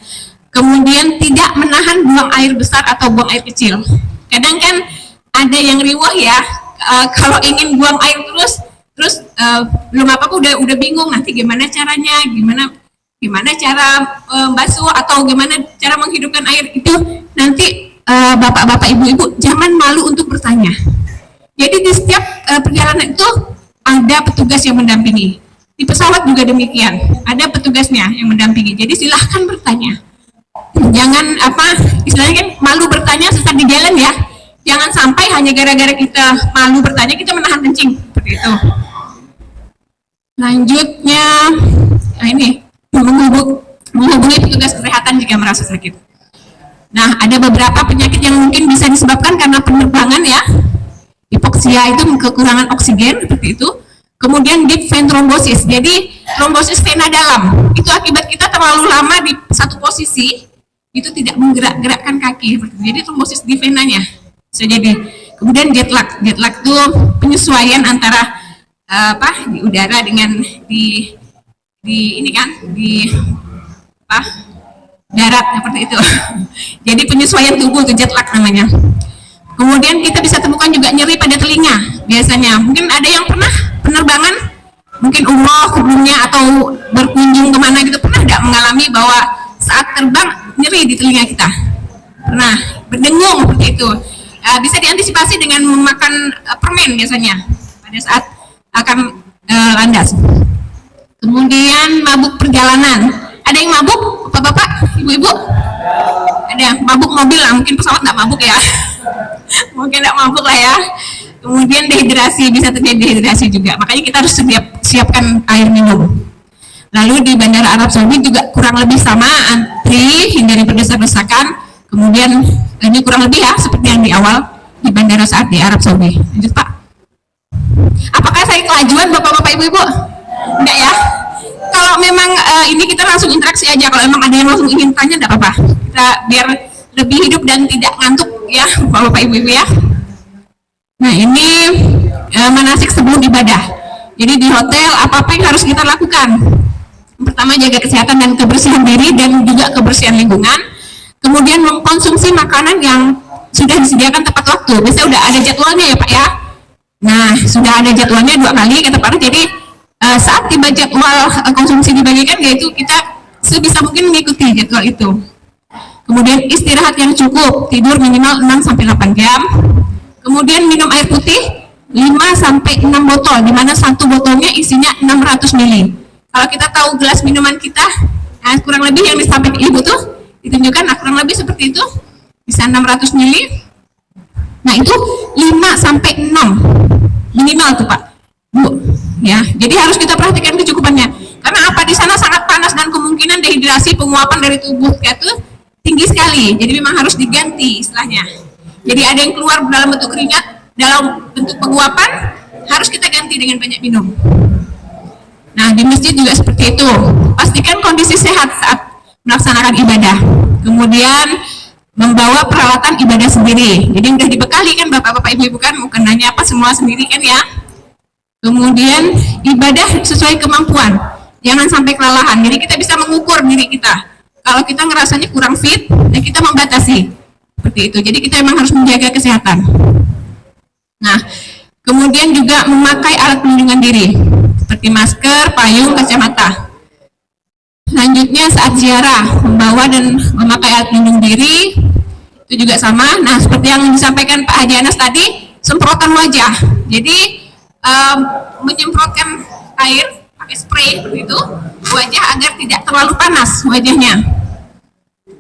Kemudian tidak menahan buang air besar atau buang air kecil. Kadang kan ada yang riwah ya, kalau ingin buang air terus belum apa-apa udah bingung nanti gimana caranya, gimana cara basuh atau gimana cara menghidupkan air itu. Nanti bapak-bapak, ibu-ibu jangan malu untuk bertanya. Jadi di setiap perjalanan itu ada petugas yang mendampingi. Di pesawat juga demikian, ada petugasnya yang mendampingi. Jadi silahkan bertanya. Jangan istilahnya kan malu bertanya sesat di jalan ya. Jangan sampai hanya gara-gara kita malu bertanya kita menahan kencing seperti itu. Lanjutnya, ini menghubungi petugas kesehatan jika merasa sakit. Nah, ada beberapa penyakit yang mungkin bisa disebabkan karena penerbangan ya. Hipoksia itu kekurangan oksigen seperti itu. Kemudian deep vein thrombosis, jadi trombosis vena dalam. Itu akibat kita terlalu lama di satu posisi, itu tidak menggerak-gerakkan kaki. Jadi trombosis di venanya bisa jadi. Kemudian jet lag itu penyesuaian antara di udara dengan di darat seperti itu. Jadi penyesuaian tubuh itu jet lag namanya. Kemudian kita bisa temukan juga nyeri pada telinga biasanya. Mungkin ada yang pernah penerbangan, mungkin umroh sebelumnya atau berkunjung kemana gitu, pernah tidak mengalami bahwa saat terbang nyeri di telinga kita? Pernah, berdengung seperti itu. Bisa diantisipasi dengan memakan permen biasanya pada saat akan landas. Kemudian mabuk perjalanan. Ada yang mabuk, bapak-bapak, ibu-ibu? Ada yang mabuk mobil lah, mungkin pesawat nggak mabuk ya. Mungkin nggak mabuk lah ya. Kemudian dehidrasi, bisa terjadi dehidrasi juga. Makanya kita harus siapkan air minum. Lalu di Bandara Arab Saudi juga kurang lebih sama, antri, hindari berdesak-desakan. Kemudian ini kurang lebih ya seperti yang di awal di bandara saat di Arab Saudi. Lanjut Pak. Apakah saya kelajuan bapak-bapak ibu-ibu? Enggak ya. Kalau memang ini kita langsung interaksi aja. Kalau memang ada yang langsung ingin tanya, enggak apa-apa. Kita biar lebih hidup dan tidak ngantuk ya bapak-bapak ibu-ibu ya. Nah ini manasik sebelum ibadah. Jadi di hotel apa-apa yang harus kita lakukan? Pertama, jaga kesehatan dan kebersihan diri dan juga kebersihan lingkungan. Kemudian mengkonsumsi makanan yang sudah disediakan tepat waktu. Biasanya udah ada jadwalnya ya Pak ya. Nah sudah ada jadwalnya 2 kali kata Pak. Jadi saat tiba jadwal konsumsi dibagikan, yaitu kita sebisa mungkin mengikuti jadwal itu. Kemudian istirahat yang cukup, tidur minimal 6-8 jam. Kemudian minum air putih 5-6 botol, di mana satu botolnya isinya 600 ml. Kalau kita tahu gelas minuman kita, kurang lebih yang disampaikan ibu tuh ditunjukkan, kurang lebih seperti itu, bisa 600 ml. Nah itu 5-6 minimal tuh Pak, Bu. Ya, jadi harus kita perhatikan kecukupannya. Karena apa, di sana sangat panas dan kemungkinan dehidrasi, penguapan dari tubuh kita tuh tinggi sekali. Jadi memang harus diganti istilahnya. Jadi ada yang keluar dalam bentuk keringat, dalam bentuk penguapan, harus kita ganti dengan banyak minum. Nah di masjid juga seperti itu. Pastikan kondisi sehat saat melaksanakan ibadah. Kemudian membawa peralatan ibadah sendiri. Jadi udah dibekali kan bapak-bapak ibu-ibu kan, bukan nanya apa semua sendiri kan ya. Kemudian ibadah sesuai kemampuan. Jangan sampai kelelahan. Jadi kita bisa mengukur diri kita. Kalau kita ngerasanya kurang fit, ya kita membatasi. Seperti itu. Jadi kita memang harus menjaga kesehatan. Nah, kemudian juga memakai alat pelindungan diri seperti masker, payung, kacamata. Selanjutnya saat ziarah, membawa dan memakai alat pelindung diri itu juga sama. Nah, seperti yang disampaikan Pak Haji Anas tadi, semprotan wajah. Jadi menyemprotkan air pakai spray seperti itu wajah agar tidak terlalu panas wajahnya.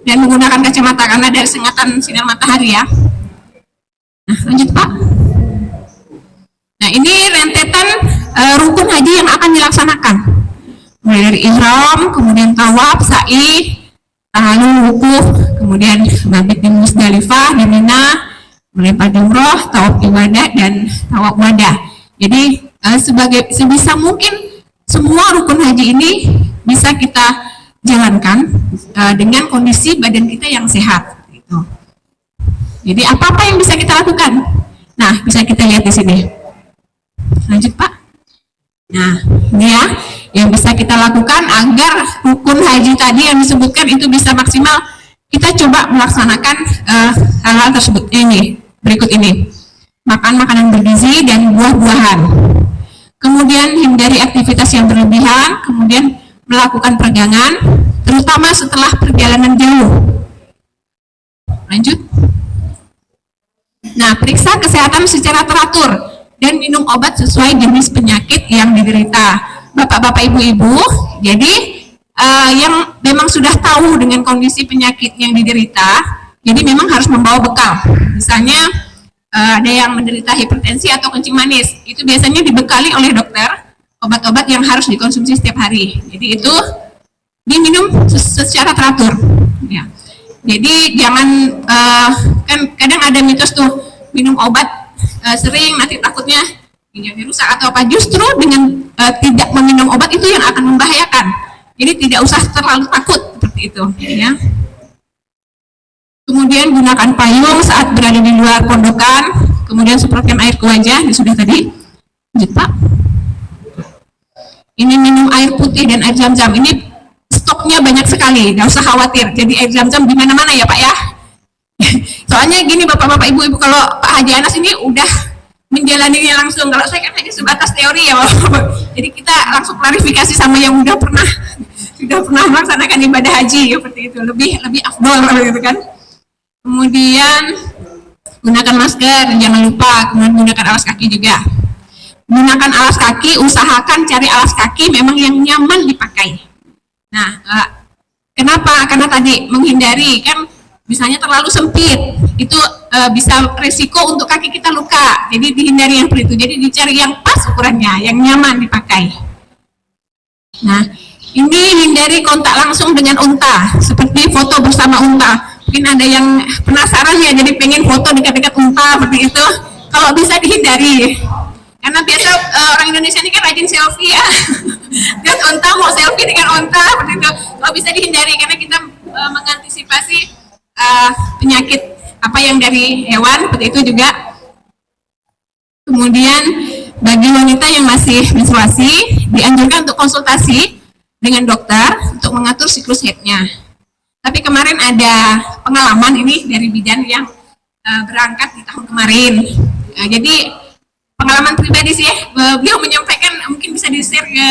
Dan menggunakan kacamata karena dari sengatan sinar matahari ya. Nah, lanjut Pak. Nah, ini rentetan rukun haji yang akan dilaksanakan. Mulai dari ihram, kemudian tawaf, sa'i, tahalul, wukuf, kemudian mabit di Musdalifah, di Mina, melempar jumroh, tawaf ibadah, dan tawaf wadah. Jadi sebagai sebisa mungkin semua rukun haji ini bisa kita jalankan dengan kondisi badan kita yang sehat. Gitu. Jadi apa-apa yang bisa kita lakukan? Nah, bisa kita lihat di sini. Lanjut Pak. Nah, ini ya yang bisa kita lakukan agar rukun haji tadi yang disebutkan itu bisa maksimal. Kita coba melaksanakan hal-hal tersebut ini. Berikut ini. Makan makanan bergizi dan buah-buahan. Kemudian hindari aktivitas yang berlebihan, kemudian melakukan peregangan, terutama setelah perjalanan jauh. Lanjut. Nah, periksa kesehatan secara teratur dan minum obat sesuai jenis penyakit yang diderita. Bapak-bapak, ibu-ibu, jadi yang memang sudah tahu dengan kondisi penyakit yang diderita, jadi memang harus membawa bekal. Misalnya ada yang menderita hipertensi atau kencing manis, itu biasanya dibekali oleh dokter obat-obat yang harus dikonsumsi setiap hari. Jadi itu diminum secara teratur. Ya. Jadi jangan kan kadang ada mitos tuh minum obat sering nanti takutnya ginjalnya rusak atau apa. Justru dengan tidak meminum obat itu yang akan membahayakan. Jadi tidak usah terlalu takut seperti itu. Ya. Kemudian gunakan payung saat berada di luar pondokan. Kemudian semprotkan air ke wajah. Ini sudah tadi. Lanjut Pak. Ini minum air putih dan air zam-zam. Ini stoknya banyak sekali, nggak usah khawatir. Jadi air zam-zam di mana-mana ya Pak ya. Soalnya gini bapak-bapak, ibu-ibu, kalau Pak Haji Anas ini udah menjalaninya langsung. Kalau saya kan hanya sebatas teori ya Bapak. Jadi kita langsung klarifikasi sama yang sudah pernah melaksanakan ibadah haji seperti itu. Lebih afdol gitu kan. Kemudian gunakan masker, jangan lupa. Kemudian gunakan alas kaki juga. Gunakan alas kaki, usahakan cari alas kaki memang yang nyaman dipakai. Nah, kenapa? Karena tadi menghindari kan misalnya terlalu sempit, itu bisa risiko untuk kaki kita luka. Jadi dihindari yang seperti itu. Jadi dicari yang pas ukurannya, yang nyaman dipakai. Nah, ini hindari kontak langsung dengan unta, seperti foto bersama unta. Mungkin ada yang penasaran ya, jadi pengen foto dekat-dekat unta seperti itu. Kalau bisa dihindari. Karena biasa orang Indonesia ini kan rajin selfie ya. Dan unta mau selfie dengan unta seperti itu. Kalau bisa dihindari karena kita mengantisipasi penyakit apa yang dari hewan seperti itu juga. Kemudian bagi wanita yang masih menstruasi dianjurkan untuk konsultasi dengan dokter untuk mengatur siklus haidnya. Tapi kemarin ada pengalaman ini dari bidan yang berangkat di tahun kemarin. Jadi pengalaman pribadi sih ya, beliau menyampaikan mungkin bisa di-share ke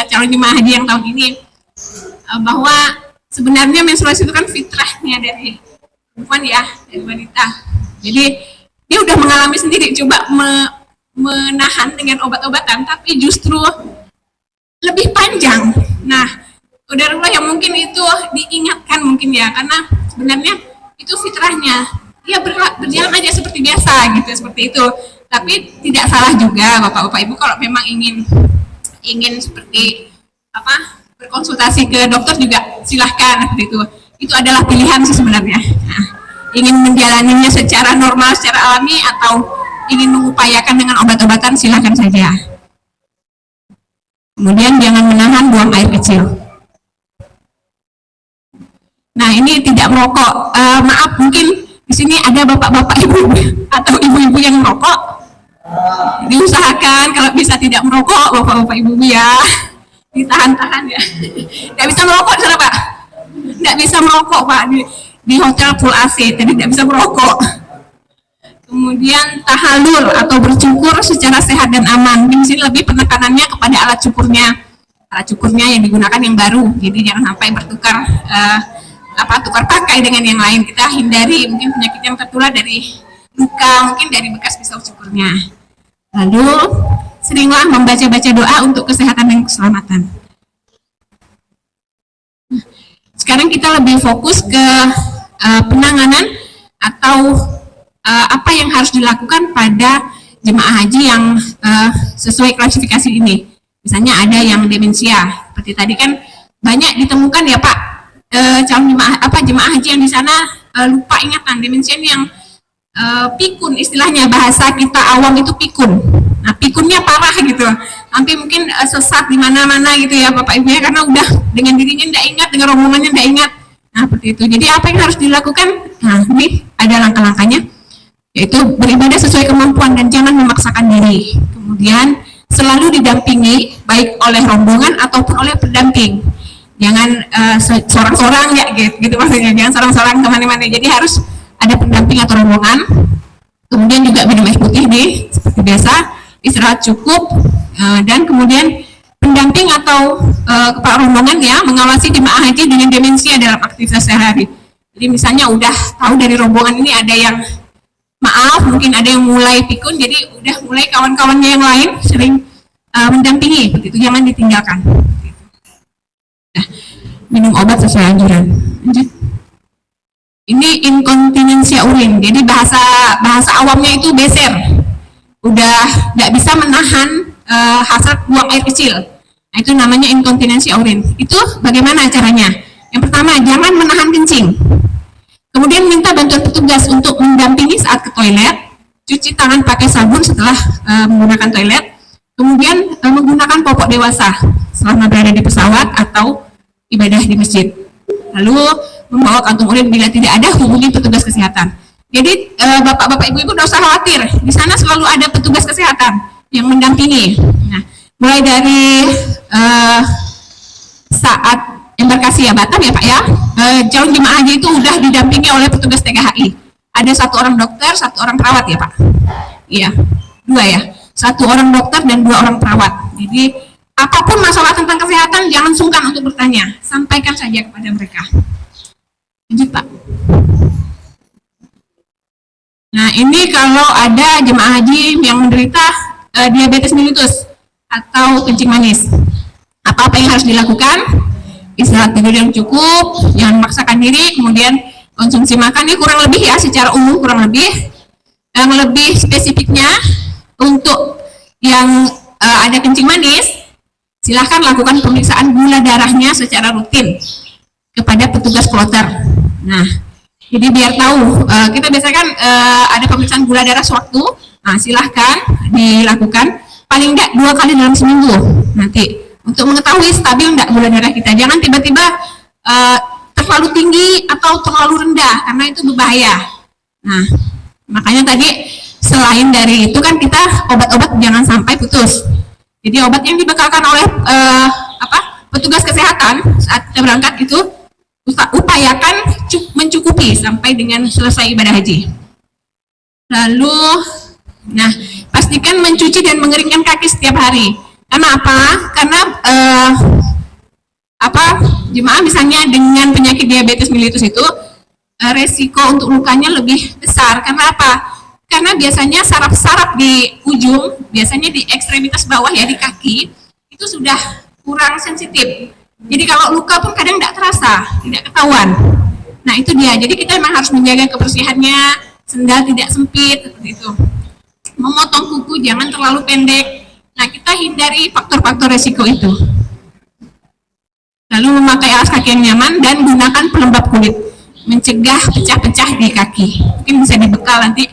calon jemaah haji yang tahun ini bahwa sebenarnya menstruasi itu kan fitrahnya dari perempuan ya, dari wanita. Jadi dia udah mengalami sendiri, coba menahan dengan obat-obatan, tapi justru lebih panjang. Nah, saudarullah yang mungkin itu diingatkan mungkin ya, karena sebenarnya itu fitrahnya. Dia berjalan aja seperti biasa gitu, seperti itu. Tapi tidak salah juga bapak-bapak ibu kalau memang ingin seperti apa berkonsultasi ke dokter juga silahkan seperti itu. Itu adalah pilihan sih sebenarnya. Nah, ingin menjalaninya secara normal, secara alami atau ingin mengupayakan dengan obat-obatan silahkan saja. Kemudian jangan menahan buang air kecil. Nah ini tidak merokok. Maaf mungkin di sini ada bapak-bapak ibu atau ibu-ibu yang merokok. Diusahakan kalau bisa tidak merokok bapak-bapak ibu ya, ditahan-tahan ya. Tidak bisa merokok saudara Pak, tidak bisa merokok Pak di hotel full AC, jadi tidak bisa merokok. Kemudian tahalul atau bercukur secara sehat dan aman. Di sini lebih penekanannya kepada alat cukurnya yang digunakan yang baru, jadi jangan sampai bertukar tukar pakai dengan yang lain. Kita hindari mungkin penyakit yang tertular dari luka, mungkin dari bekas pisau cukurnya. Lalu seringlah membaca-baca doa untuk kesehatan dan keselamatan. Sekarang kita lebih fokus ke penanganan atau apa yang harus dilakukan pada jemaah haji yang sesuai klasifikasi ini. Misalnya ada yang demensia, seperti tadi kan banyak ditemukan ya Pak, calon jemaah haji yang di sana lupa ingatan demensia ini yang pikun, istilahnya bahasa kita awam itu pikun. Nah, pikunnya parah gitu, sampai mungkin sesat di mana-mana gitu ya Bapak Ibu ya, karena udah dengan dirinya tidak ingat, dengan rombongannya tidak ingat. Nah, seperti itu. Jadi apa yang harus dilakukan? Nah, ini ada langkah-langkahnya, yaitu beribadah sesuai kemampuan dan jangan memaksakan diri. Kemudian selalu didampingi baik oleh rombongan ataupun oleh pendamping. Jangan seorang-seorang ya gitu maksudnya, jangan seorang-seorang kemana-mana. Jadi harus ada pendamping atau rombongan. Kemudian juga minum air putih nih seperti biasa, istirahat cukup, dan kemudian pendamping atau kepala rombongan ya mengawasi jemaah haji dengan demensia dalam aktivitas sehari-hari. Jadi misalnya udah tahu dari rombongan ini ada yang maaf, mungkin ada yang mulai pikun, jadi udah mulai kawan-kawannya yang lain sering mendampingi, begitu, jangan ditinggalkan. Nah, minum obat sesuai anjuran. Lanjut. Ini inkontinensia urin, jadi bahasa awamnya itu beser, udah nggak bisa menahan hasrat buang air kecil. Nah, itu namanya inkontinensia urin. Itu bagaimana caranya? Yang pertama, jangan menahan kencing. Kemudian minta bantuan petugas untuk mendampingi saat ke toilet, cuci tangan pakai sabun setelah menggunakan toilet, kemudian menggunakan popok dewasa selama berada di pesawat atau ibadah di masjid. Lalu membawa kantung urin bila tidak ada, hubungi petugas kesehatan. Jadi bapak-bapak ibu-ibu tidak usah khawatir, di sana selalu ada petugas kesehatan yang mendampingi. Nah, mulai dari saat embarkasi ya Batam ya Pak ya, calon jemaah haji itu sudah didampingi oleh petugas TKHI. Ada 1 orang dokter, 1 orang perawat ya Pak. Iya, 2 ya. 1 orang dokter dan 2 orang perawat. Jadi apapun masalah tentang kesehatan jangan sungkan untuk bertanya, sampaikan saja kepada mereka. Lanjut Pak. Nah, ini kalau ada jemaah haji yang menderita diabetes mellitus atau kencing manis, apa-apa yang harus dilakukan? Istirahat tidur yang cukup, jangan memaksakan diri, kemudian konsumsi makan ini kurang lebih ya, secara umum kurang lebih. Yang lebih spesifiknya untuk yang ada kencing manis, silahkan lakukan pemeriksaan gula darahnya secara rutin kepada petugas kloter. Nah, jadi biar tahu, kita biasanya kan ada pemeriksaan gula darah sewaktu. Nah, silahkan dilakukan paling enggak 2 kali dalam seminggu nanti, untuk mengetahui stabil enggak gula darah kita. Jangan tiba-tiba terlalu tinggi atau terlalu rendah, karena itu berbahaya. Nah, makanya tadi selain dari itu kan kita obat-obat jangan sampai putus. Jadi obat yang dibekalkan oleh petugas kesehatan saat kita berangkat itu upayakan mencukupi sampai dengan selesai ibadah haji. Lalu, nah, pastikan mencuci dan mengeringkan kaki setiap hari. Karena apa? Karena jemaah misalnya dengan penyakit diabetes mellitus itu resiko untuk lukanya lebih besar. Karena apa? Karena biasanya saraf-saraf di ujung, biasanya di ekstremitas bawah ya, di kaki, itu sudah kurang sensitif. Jadi kalau luka pun kadang tidak terasa, tidak ketahuan. Nah, itu dia. Jadi kita memang harus menjaga kebersihannya, sendal tidak sempit, seperti itu. Memotong kuku jangan terlalu pendek. Nah, kita hindari faktor-faktor resiko itu. Lalu memakai alas kaki yang nyaman dan gunakan pelembab kulit, mencegah pecah-pecah di kaki. Mungkin bisa dibekal nanti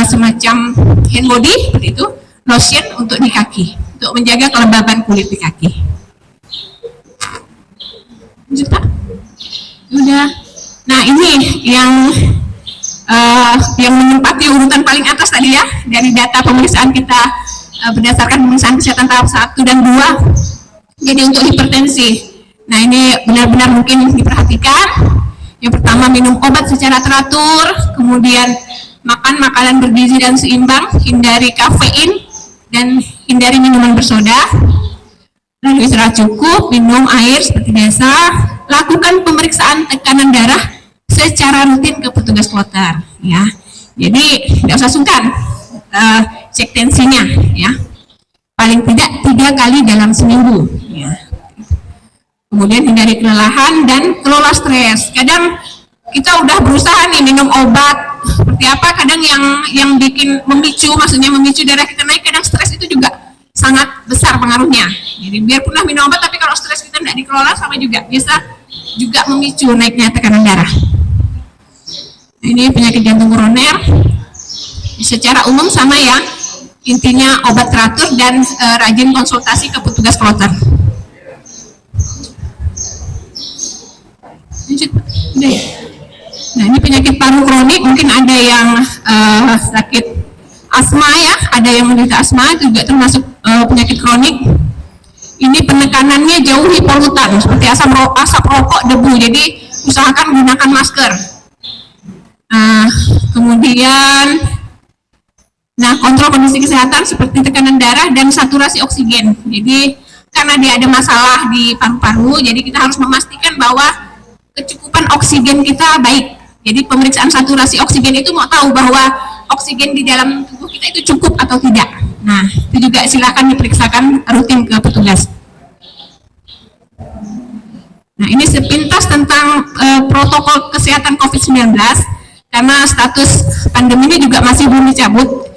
semacam hand body seperti itu, lotion untuk di kaki, untuk menjaga kelembaban kulit di kaki. Lanjut Pak. Udah. Nah, ini yang menempati urutan paling atas tadi ya, dari data pemeriksaan kita berdasarkan pemeriksaan kesehatan tahap 1 dan 2. Jadi untuk hipertensi, nah ini benar-benar mungkin diperhatikan. Yang pertama, minum obat secara teratur, kemudian makan makanan bergizi dan seimbang, hindari kafein dan hindari minuman bersoda. Lalu istirahat cukup, minum air seperti biasa, lakukan pemeriksaan tekanan darah secara rutin ke petugas kloter ya. Jadi tidak usah sungkan cek tensinya ya, paling tidak 3 kali dalam seminggu ya. Kemudian hindari kelelahan dan kelola stres. Kadang kita udah berusaha nih minum obat seperti apa, kadang yang bikin memicu darah kita naik, kadang stres itu juga sangat besar pengaruhnya. Jadi biarpun minum obat, tapi kalau stres kita tidak dikelola sama juga bisa juga memicu naiknya tekanan darah. Ini penyakit jantung koroner. Secara umum sama ya, intinya obat teratur dan rajin konsultasi ke petugas kloter. Udah ya? Nah, ini penyakit paru kronik, mungkin ada yang sakit asma ya, ada yang menderita asma, juga termasuk penyakit kronik. Ini penekanannya jauhi polutan seperti asap rokok, debu, jadi usahakan menggunakan masker. Kemudian kontrol kondisi kesehatan seperti tekanan darah dan saturasi oksigen. Jadi karena dia ada masalah di paru-paru, jadi kita harus memastikan bahwa kecukupan oksigen kita baik. Jadi pemeriksaan saturasi oksigen itu mau tahu bahwa oksigen di dalam tubuh kita itu cukup atau tidak. Nah, itu juga silakan diperiksakan rutin ke petugas. Nah, ini sepintas tentang protokol kesehatan COVID-19, karena status pandemi ini juga masih belum dicabut.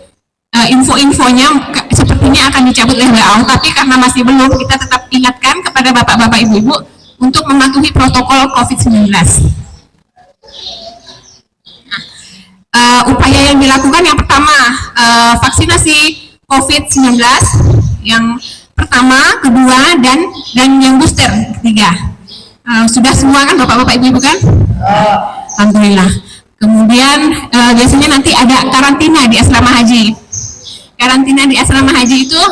Info-infonya sepertinya akan dicabut oleh WHO, tapi karena masih belum, kita tetap ingatkan kepada bapak-bapak, ibu-ibu untuk mematuhi protokol COVID-19. Upaya yang dilakukan yang pertama, vaksinasi COVID-19 yang pertama, kedua, dan yang booster ketiga. Sudah semua kan bapak-bapak, ibu-ibu kan? Alhamdulillah. Kemudian biasanya nanti ada karantina di asrama haji. Karantina di asrama haji itu,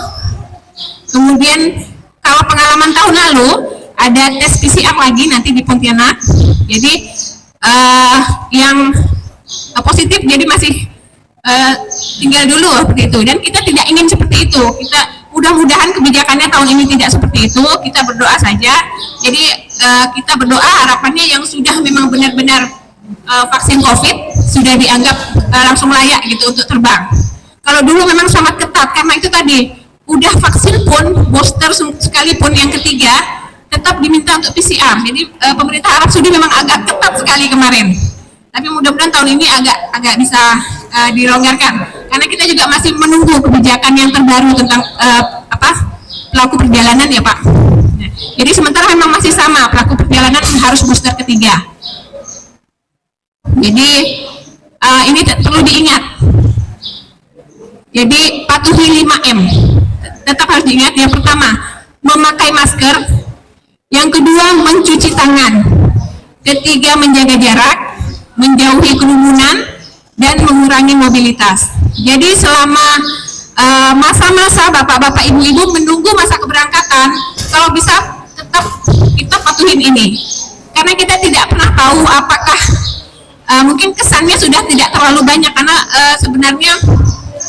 kemudian kalau pengalaman tahun lalu ada tes PCR lagi nanti di Pontianak. Jadi yang positif jadi masih tinggal dulu seperti itu, dan kita tidak ingin seperti itu. Kita mudah-mudahan kebijakannya tahun ini tidak seperti itu. Kita berdoa saja. Jadi kita berdoa harapannya yang sudah memang benar-benar vaksin COVID sudah dianggap langsung layak gitu untuk terbang. Kalau dulu memang sangat ketat, karena itu tadi udah vaksin pun, booster sekalipun yang ketiga tetap diminta untuk PCR. Jadi pemerintah Arab Saudi memang agak ketat sekali kemarin. Tapi mudah-mudahan tahun ini agak bisa dilonggarkan, karena kita juga masih menunggu kebijakan yang terbaru tentang pelaku perjalanan ya Pak. Nah, jadi sementara memang masih sama, pelaku perjalanan harus booster ketiga. Jadi ini perlu diingat. Jadi patuhi 5M. Tetap harus diingat. Yang pertama, memakai masker. Yang kedua, mencuci tangan. Ketiga, menjaga jarak, menjauhi kerumunan, dan mengurangi mobilitas. Jadi selama masa-masa bapak-bapak, ibu-ibu menunggu masa keberangkatan, kalau bisa tetap kita patuhin ini. Karena kita tidak pernah tahu apakah mungkin kesannya sudah tidak terlalu banyak, karena sebenarnya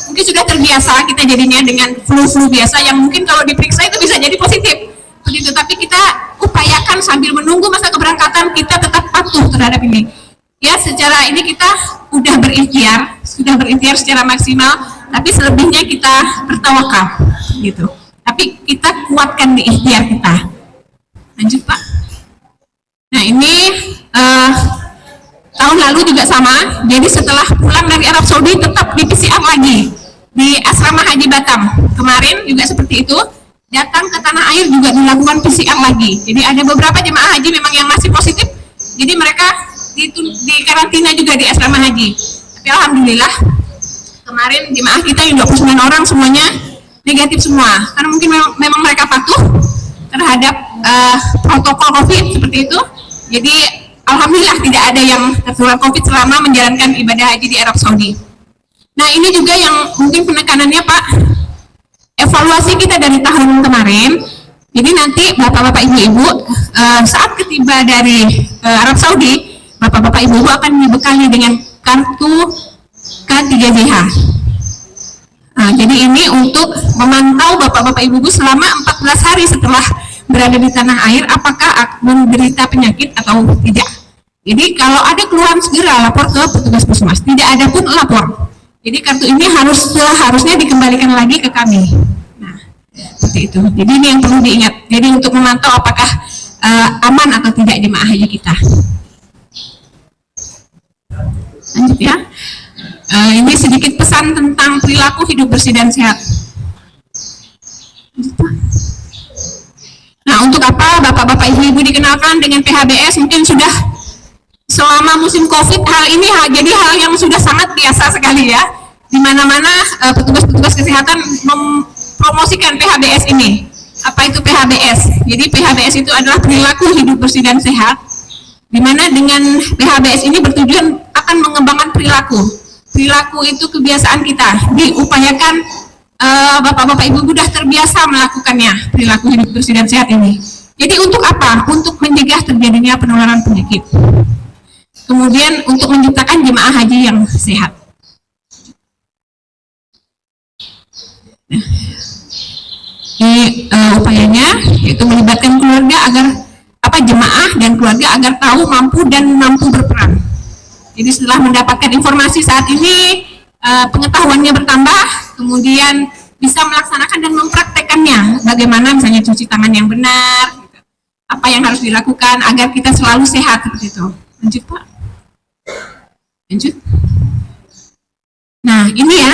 mungkin sudah terbiasa kita jadinya dengan flu-flu biasa yang mungkin kalau diperiksa itu bisa jadi positif. Begitu, tapi kita upayakan sambil menunggu masa keberangkatan kita tetap patuh terhadap ini. Ya, secara ini kita sudah berikhtiar secara maksimal, tapi selebihnya kita bertawakal gitu. Tapi kita kuatkan di ikhtiar kita. Lanjut Pak. Nah, ini tahun lalu juga sama. Jadi setelah pulang dari Arab Saudi tetap di PCR lagi di asrama haji Batam. Kemarin juga seperti itu. Datang ke tanah air juga dilakukan PCR lagi. Jadi ada beberapa jemaah haji memang yang masih positif. Jadi mereka di karantina juga di asrama haji. Tapi alhamdulillah kemarin jemaah kita yang 29 orang semuanya negatif semua. Karena mungkin memang mereka patuh terhadap protokol COVID seperti itu. Jadi alhamdulillah tidak ada yang tertular COVID selama menjalankan ibadah haji di Arab Saudi. Nah, ini juga yang mungkin penekanannya Pak, evaluasi kita dari tahun kemarin. Jadi nanti bapak-bapak, ibu-ibu saat ketiba dari Arab Saudi, bapak-bapak, ibu-ibu akan dibekali dengan kartu K3JH. Jadi ini untuk memantau bapak-bapak, ibu-ibu selama 14 hari setelah berada di tanah air, apakah menderita penyakit atau tidak. Jadi kalau ada keluhan segera lapor ke petugas puskesmas, tidak ada pun lapor. Jadi kartu ini seharusnya dikembalikan lagi ke kami. Nah, seperti itu. Jadi ini yang perlu diingat. Jadi untuk memantau apakah aman atau tidak jemaah haji kita. Lanjut ya. Ini sedikit pesan tentang perilaku hidup bersih dan sehat. Nah, untuk apa bapak-bapak, Bapak Ibu dikenalkan dengan PHBS, mungkin sudah selama musim COVID hal ini jadi hal yang sudah sangat biasa sekali ya. Di mana-mana petugas-petugas kesehatan mempromosikan PHBS ini. Apa itu PHBS? Jadi PHBS itu adalah perilaku hidup bersih dan sehat, di mana dengan PHBS ini bertujuan akan mengembangkan perilaku. Perilaku itu kebiasaan kita, diupayakan Bapak-Bapak Ibu sudah terbiasa melakukannya, perilaku hidup bersih dan sehat ini. Jadi untuk apa? Untuk mencegah terjadinya penularan penyakit. Kemudian untuk menciptakan jemaah haji yang sehat. Ini upayanya yaitu melibatkan keluarga agar jemaah dan keluarga agar tahu, mampu berperan. Jadi setelah mendapatkan informasi saat ini pengetahuannya bertambah, kemudian bisa melaksanakan dan mempraktekannya. Bagaimana misalnya cuci tangan yang benar, apa yang harus dilakukan agar kita selalu sehat seperti itu. Lanjut Pak. Lanjut. Nah ini ya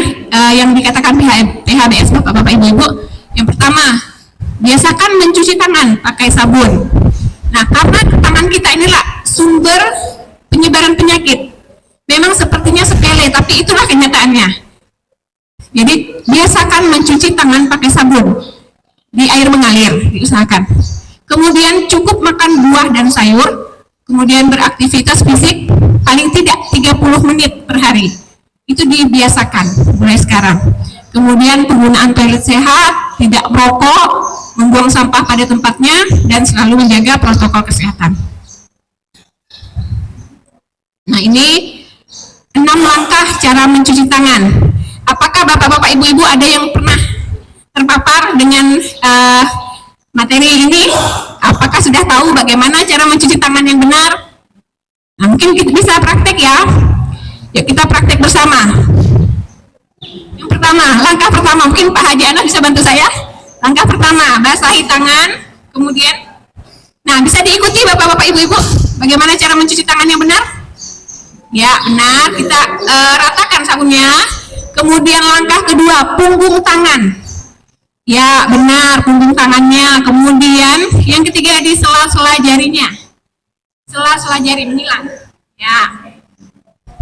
yang dikatakan PHBS Bapak-Bapak Ibu-Ibu. Yang pertama, biasakan mencuci tangan pakai sabun. Nah karena tangan kita inilah sumber penyebaran penyakit. Memang sepertinya sepele, tapi itulah kenyataannya. Jadi biasakan mencuci tangan pakai sabun di air mengalir, diusahakan. Kemudian cukup makan buah dan sayur, kemudian beraktivitas fisik paling tidak 30 menit per hari. Itu dibiasakan mulai sekarang. Kemudian penggunaan toilet sehat, tidak merokok, membuang sampah pada tempatnya, dan selalu menjaga protokol kesehatan. Nah ini 6 langkah cara mencuci tangan. Apakah Bapak-Bapak Ibu-Ibu ada yang pernah terpapar dengan materi ini? Apakah sudah tahu bagaimana cara mencuci tangan yang benar? Nah, mungkin kita bisa praktek ya. Yuk kita praktek bersama. Yang pertama, langkah pertama, mungkin Pak Haji Anas bisa bantu saya. Langkah pertama, basahi tangan, kemudian, nah bisa diikuti Bapak-Bapak Ibu-Ibu, bagaimana cara mencuci tangan yang benar? Ya benar, kita ratakan sabunnya. Kemudian langkah kedua, punggung tangan. Ya benar, punggung tangannya. Kemudian yang ketiga di sela-sela jarinya. Sela-sela jari menyilang.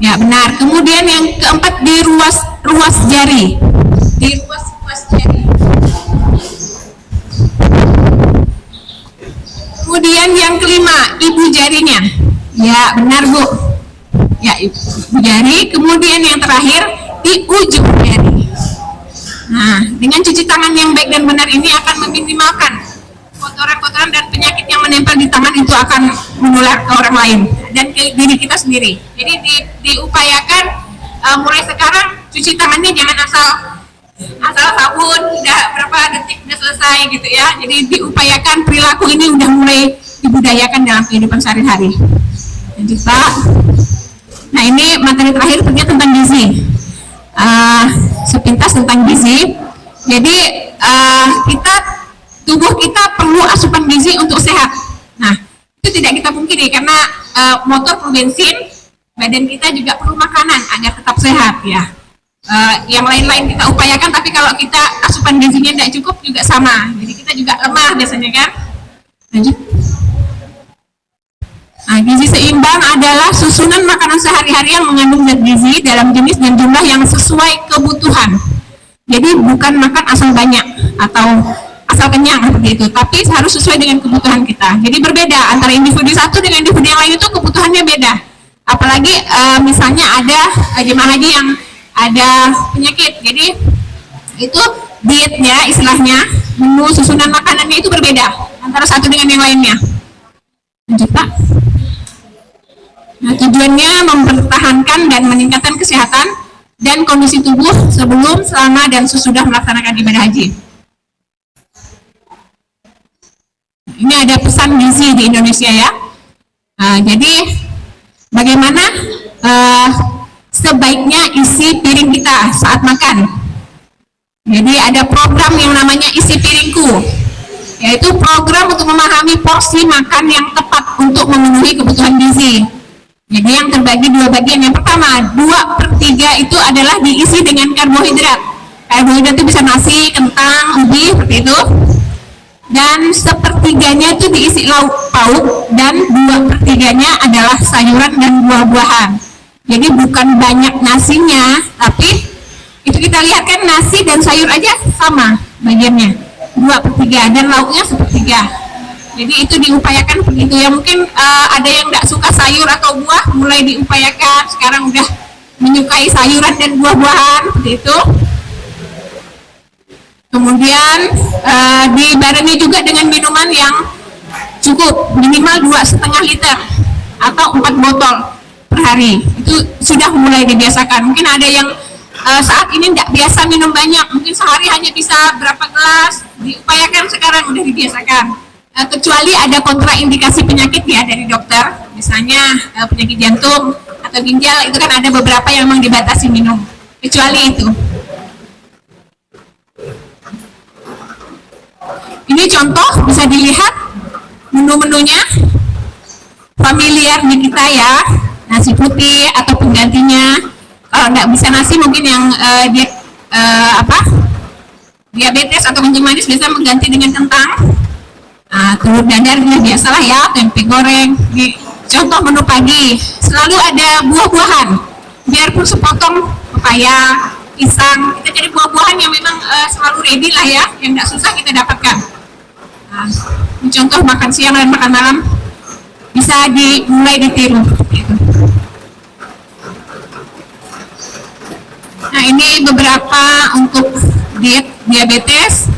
Ya benar. Kemudian yang keempat di ruas jari. Di ruas jari. Kemudian yang kelima, ibu jarinya. Ya benar Bu. Ya ibu jari. Kemudian yang terakhir di ujung jari. Nah, dengan cuci tangan yang baik dan benar ini akan meminimalkan kotoran-kotoran dan penyakit yang menempel di tangan itu akan menular ke orang lain dan ke diri kita sendiri. Jadi diupayakan mulai sekarang cuci tangannya jangan asal sabun, udah berapa detik udah selesai gitu ya. Jadi diupayakan perilaku ini udah mulai dibudayakan dalam kehidupan sehari-hari. Lanjut Pak. Nah ini materi terakhir ternyata tentang gizi. Sepintas tentang gizi. Jadi tubuh kita perlu asupan gizi untuk sehat. Nah itu tidak kita pungkiri karena motor perlu bensin, badan kita juga perlu makanan agar tetap sehat ya. Yang lain-lain kita upayakan, tapi kalau kita asupan gizinya tidak cukup juga sama. Jadi kita juga lemah biasanya kan. Lanjut. Nah, gizi seimbang adalah susunan makanan sehari-hari yang mengandung zat gizi dalam jenis dan jumlah yang sesuai kebutuhan. Jadi bukan makan asal banyak atau asal kenyang seperti itu, tapi harus sesuai dengan kebutuhan kita. Jadi berbeda antara individu satu dengan individu yang lain, itu kebutuhannya beda. Apalagi misalnya ada jemaah haji yang ada penyakit, jadi itu dietnya istilahnya, menu susunan makanannya itu berbeda antara satu dengan yang lainnya. Lanjut Pak. Nah, tujuannya mempertahankan dan meningkatkan kesehatan dan kondisi tubuh sebelum, selama, dan sesudah melaksanakan ibadah haji. Ini ada pesan gizi di Indonesia ya. Jadi bagaimana sebaiknya isi piring kita saat makan. Jadi ada program yang namanya Isi Piringku, yaitu program untuk memahami porsi makan yang tepat untuk memenuhi kebutuhan gizi. Jadi yang terbagi dua bagian. Yang pertama, 2/3 itu adalah diisi dengan karbohidrat. Karbohidrat itu bisa nasi, kentang, ubi, seperti itu. dan sepertiganya itu diisi lauk pauk dan 2/3-nya adalah sayuran dan buah-buahan. Jadi bukan banyak nasinya, tapi itu kita lihat kan nasi dan sayur aja sama bagiannya 2/3 dan lauknya 1/3. Jadi itu diupayakan begitu ya. Mungkin ada yang nggak suka sayur atau buah, mulai diupayakan sekarang udah menyukai sayuran dan buah-buahan seperti itu. Kemudian dibarengi juga dengan minuman yang cukup, minimal 2,5 liter atau 4 botol per hari. Itu sudah mulai dibiasakan. Mungkin ada yang saat ini tidak biasa minum banyak, mungkin sehari hanya bisa berapa gelas, diupayakan sekarang udah dibiasakan. Kecuali ada kontraindikasi penyakit ya dari dokter, misalnya penyakit jantung atau ginjal, itu kan ada beberapa yang memang dibatasi minum. Kecuali itu. Ini contoh, bisa dilihat menu-menunya, familiar di kita ya, nasi putih atau penggantinya. Kalau nggak bisa nasi, mungkin yang diabetes atau kencing manis bisa mengganti dengan kentang. Telur dadar biasalah ya, tempe goreng. Di contoh menu pagi selalu ada buah-buahan, biarpun sepotong pepaya, pisang. Kita cari buah-buahan yang memang selalu ready lah ya, yang nggak susah kita dapatkan. Ini contoh makan siang dan makan malam bisa dimulai ditiru. Nah, ini beberapa untuk diet diabetes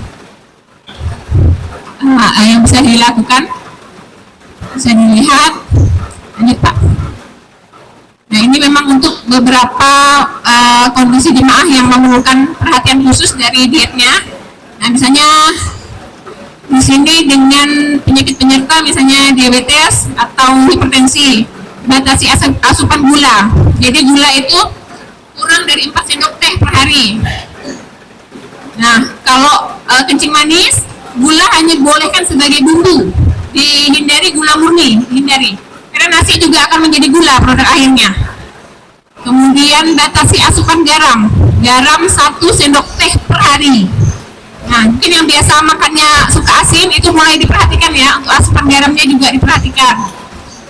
yang bisa dilakukan, bisa dilihat. Lanjut Pak. Nah, ini memang untuk beberapa kondisi jemaah yang memerlukan perhatian khusus dari dietnya. Nah, misalnya di sini dengan penyakit penyerta, misalnya diabetes atau hipertensi, batasi asupan gula. Jadi gula itu kurang dari 4 sendok teh per hari. Nah, kalau kencing manis, gula hanya dibolehkan sebagai bumbu, dihindari gula murni, dihindari. Karena nasi juga akan menjadi gula produk akhirnya. Kemudian batasi asupan garam, garam 1 sendok teh per hari. Nah, mungkin yang biasa makannya suka asin, itu mulai diperhatikan ya, untuk asupan garamnya juga diperhatikan.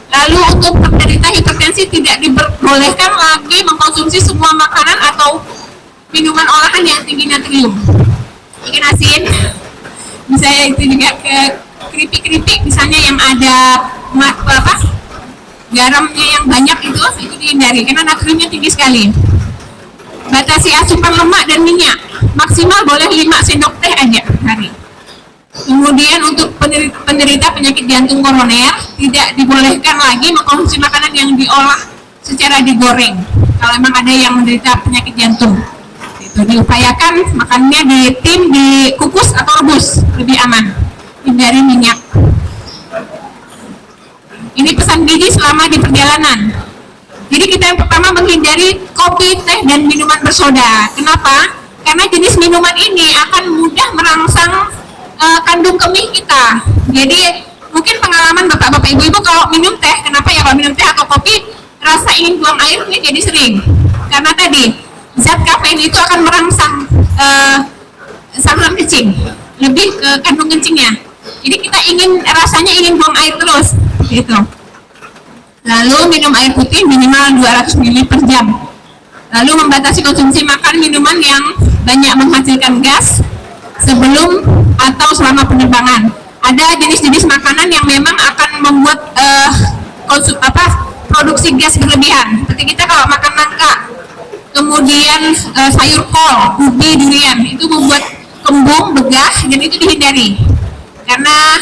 Lalu untuk penderita hipertensi tidak diperbolehkan lagi mengkonsumsi semua makanan atau minuman olahan yang tinggi natrium. Ikan asin, misalnya itu juga ke keripik-keripik misalnya yang ada garamnya yang banyak itu dihindari karena natriumnya tinggi sekali. Batasi asupan lemak dan minyak, maksimal boleh 5 sendok teh aja hari. Kemudian untuk penderita penyakit jantung koroner tidak dibolehkan lagi mengkonsumsi makanan yang diolah secara digoreng. Kalau memang ada yang menderita penyakit jantung, itu diupayakan makannya dikukus atau rebus, lebih aman, hindari minyak. Ini pesan gizi selama di perjalanan. Jadi kita yang pertama menghindari kopi, teh, dan minuman bersoda. Kenapa? Karena jenis minuman ini akan mudah merangsang kandung kemih kita. Jadi mungkin pengalaman bapak-bapak ibu-ibu kalau minum teh, kenapa ya kalau minum teh atau kopi rasa ingin buang air ini jadi sering? Karena tadi zat kafein itu akan merangsang saluran kencing, lebih ke kandung kencingnya. Jadi kita rasanya ingin buang air terus, gitu. Lalu minum air putih minimal 200 ml per jam. Lalu membatasi konsumsi makan minuman yang banyak menghasilkan gas sebelum atau selama penerbangan. Ada jenis-jenis makanan yang memang akan membuat produksi gas berlebihan. Seperti kita kalau makan nangka, kemudian sayur kol, ubi, durian, itu membuat kembung, begah, dan itu dihindari. Karena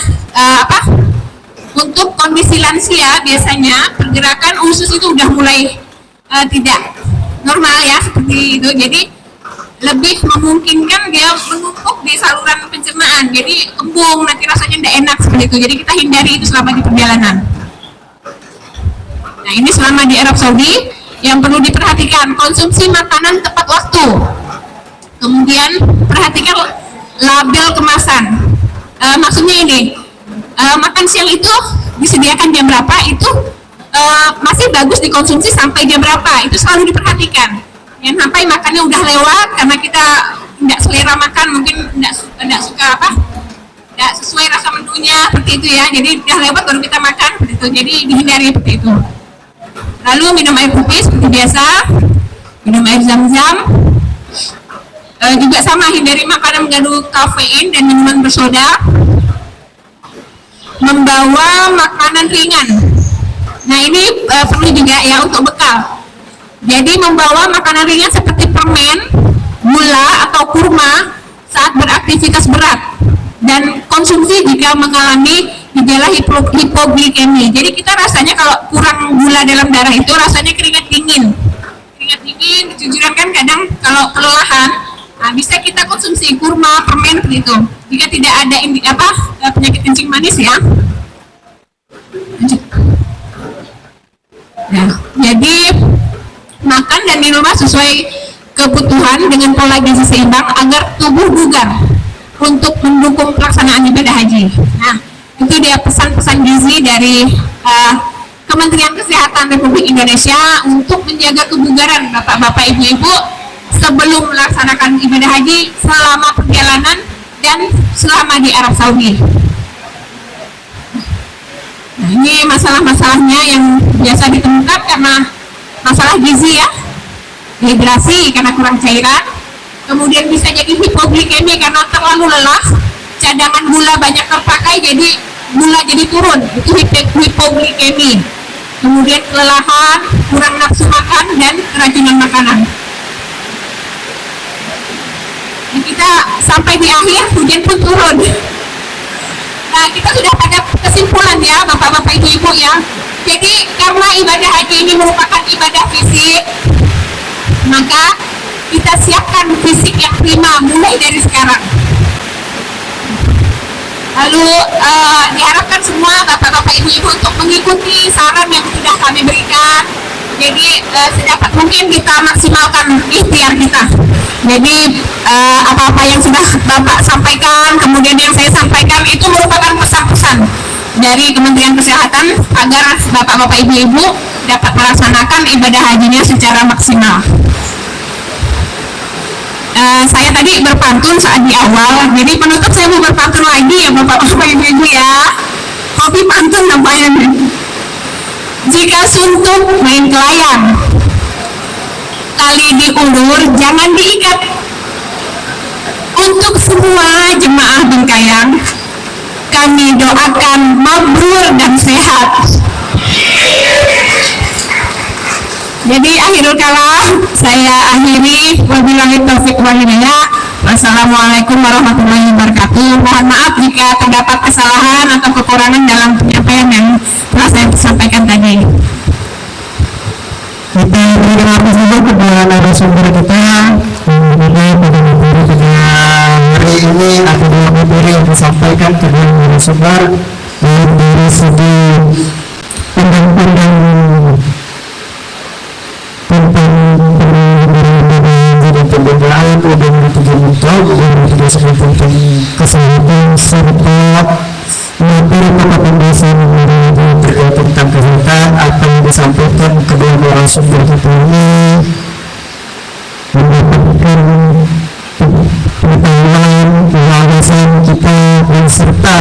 untuk kondisi lansia biasanya pergerakan usus itu udah mulai tidak normal ya, seperti itu. Jadi lebih memungkinkan dia menumpuk di saluran pencernaan, jadi kembung, nanti rasanya tidak enak seperti itu. Jadi kita hindari itu selama di perjalanan. Nah, ini selama di Arab Saudi yang perlu diperhatikan, konsumsi makanan tepat waktu. Kemudian perhatikan label kemasan. Maksudnya ini, makan siang itu disediakan jam berapa, itu masih bagus dikonsumsi sampai jam berapa, itu selalu diperhatikan. Yang sampai makannya udah lewat karena kita tidak selera makan, mungkin tidak suka tidak sesuai rasa menunya seperti itu ya, jadi udah lewat baru kita makan seperti itu, jadi dihindari seperti itu. Lalu minum air putih seperti biasa, minum air zam-zam. Juga sama, hindari makanan mengandung kafein dan minuman bersoda. Membawa makanan ringan. Nah ini perlu juga ya untuk bekal. Jadi membawa makanan ringan seperti permen, gula atau kurma saat beraktivitas berat, dan konsumsi jika mengalami gejala hipoglikemi. Jadi kita rasanya kalau kurang gula dalam darah itu rasanya keringat dingin, kejujuran kan kadang kalau kelelahan, nah, bisa kita konsumsi kurma, permen begitu. Jika tidak ada penyakit kencing manis ya. Nah, jadi makan dan minumlah sesuai kebutuhan dengan pola gizi seimbang agar tubuh bugar untuk mendukung pelaksanaan ibadah haji. Nah, itu dia pesan-pesan gizi dari Kementerian Kesehatan Republik Indonesia untuk menjaga kebugaran Bapak-bapak, Ibu-ibu sebelum melaksanakan ibadah haji, selama perjalanan, dan selama di Arab Saudi. Nah, ini masalah-masalahnya yang biasa ditemukan karena masalah gizi ya, dehidrasi karena kurang cairan, kemudian bisa jadi hipoglikemi karena terlalu lelah, cadangan gula banyak terpakai jadi gula jadi turun, itu hipoglikemi. Kemudian kelelahan, kurang nafsu makan, dan keracunan makanan. Dan kita sampai di akhir hujan pun turun. Nah, kita sudah ada kesimpulan ya Bapak-bapak, Ibu-ibu ya. Jadi karena ibadah haji ini merupakan ibadah fisik, maka kita siapkan fisik yang prima mulai dari sekarang. Lalu diharapkan semua Bapak-bapak, Ibu-ibu untuk mengikuti saran yang sudah kami berikan. Jadi sedapat mungkin kita maksimalkan ikhtiar kita. Jadi apa-apa yang sudah Bapak sampaikan, kemudian yang saya sampaikan itu merupakan pesan-pesan dari Kementerian Kesehatan agar Bapak-bapak, Ibu-ibu dapat melaksanakan ibadah hajinya secara maksimal. Saya tadi berpantun saat di awal, jadi penutup saya mau berpantun lagi ya Bapak-bapak, Ibu-ibu ya. Hobi pantun namanya. Jika suntuk main kelayang, tali diulur jangan diikat. Untuk semua jemaah Bengkayang, kami doakan mabrur dan sehat. Jadi akhirul kalam saya akhiri, wabillahi taufiq wal hidayah. Wassalamualaikum warahmatullahi wabarakatuh. Mohon maaf jika terdapat kesalahan atau kekurangan dalam penyampaian yang telah saya sampaikan tadi. Kita terima kasih juga kepada narasumber kita. Hari ini ada dua materi yang disampaikan kepada narasumber dari segi undang-undang tentang dan pemberdayaan undang-undang 3 tahun dan tentang kesehatan serta materi pokok dasar terkait tentang kesehatan. Apa yang disampaikan kedua narasumber kita ini mendapatkan pengetahuan, wawasan kita, dan serta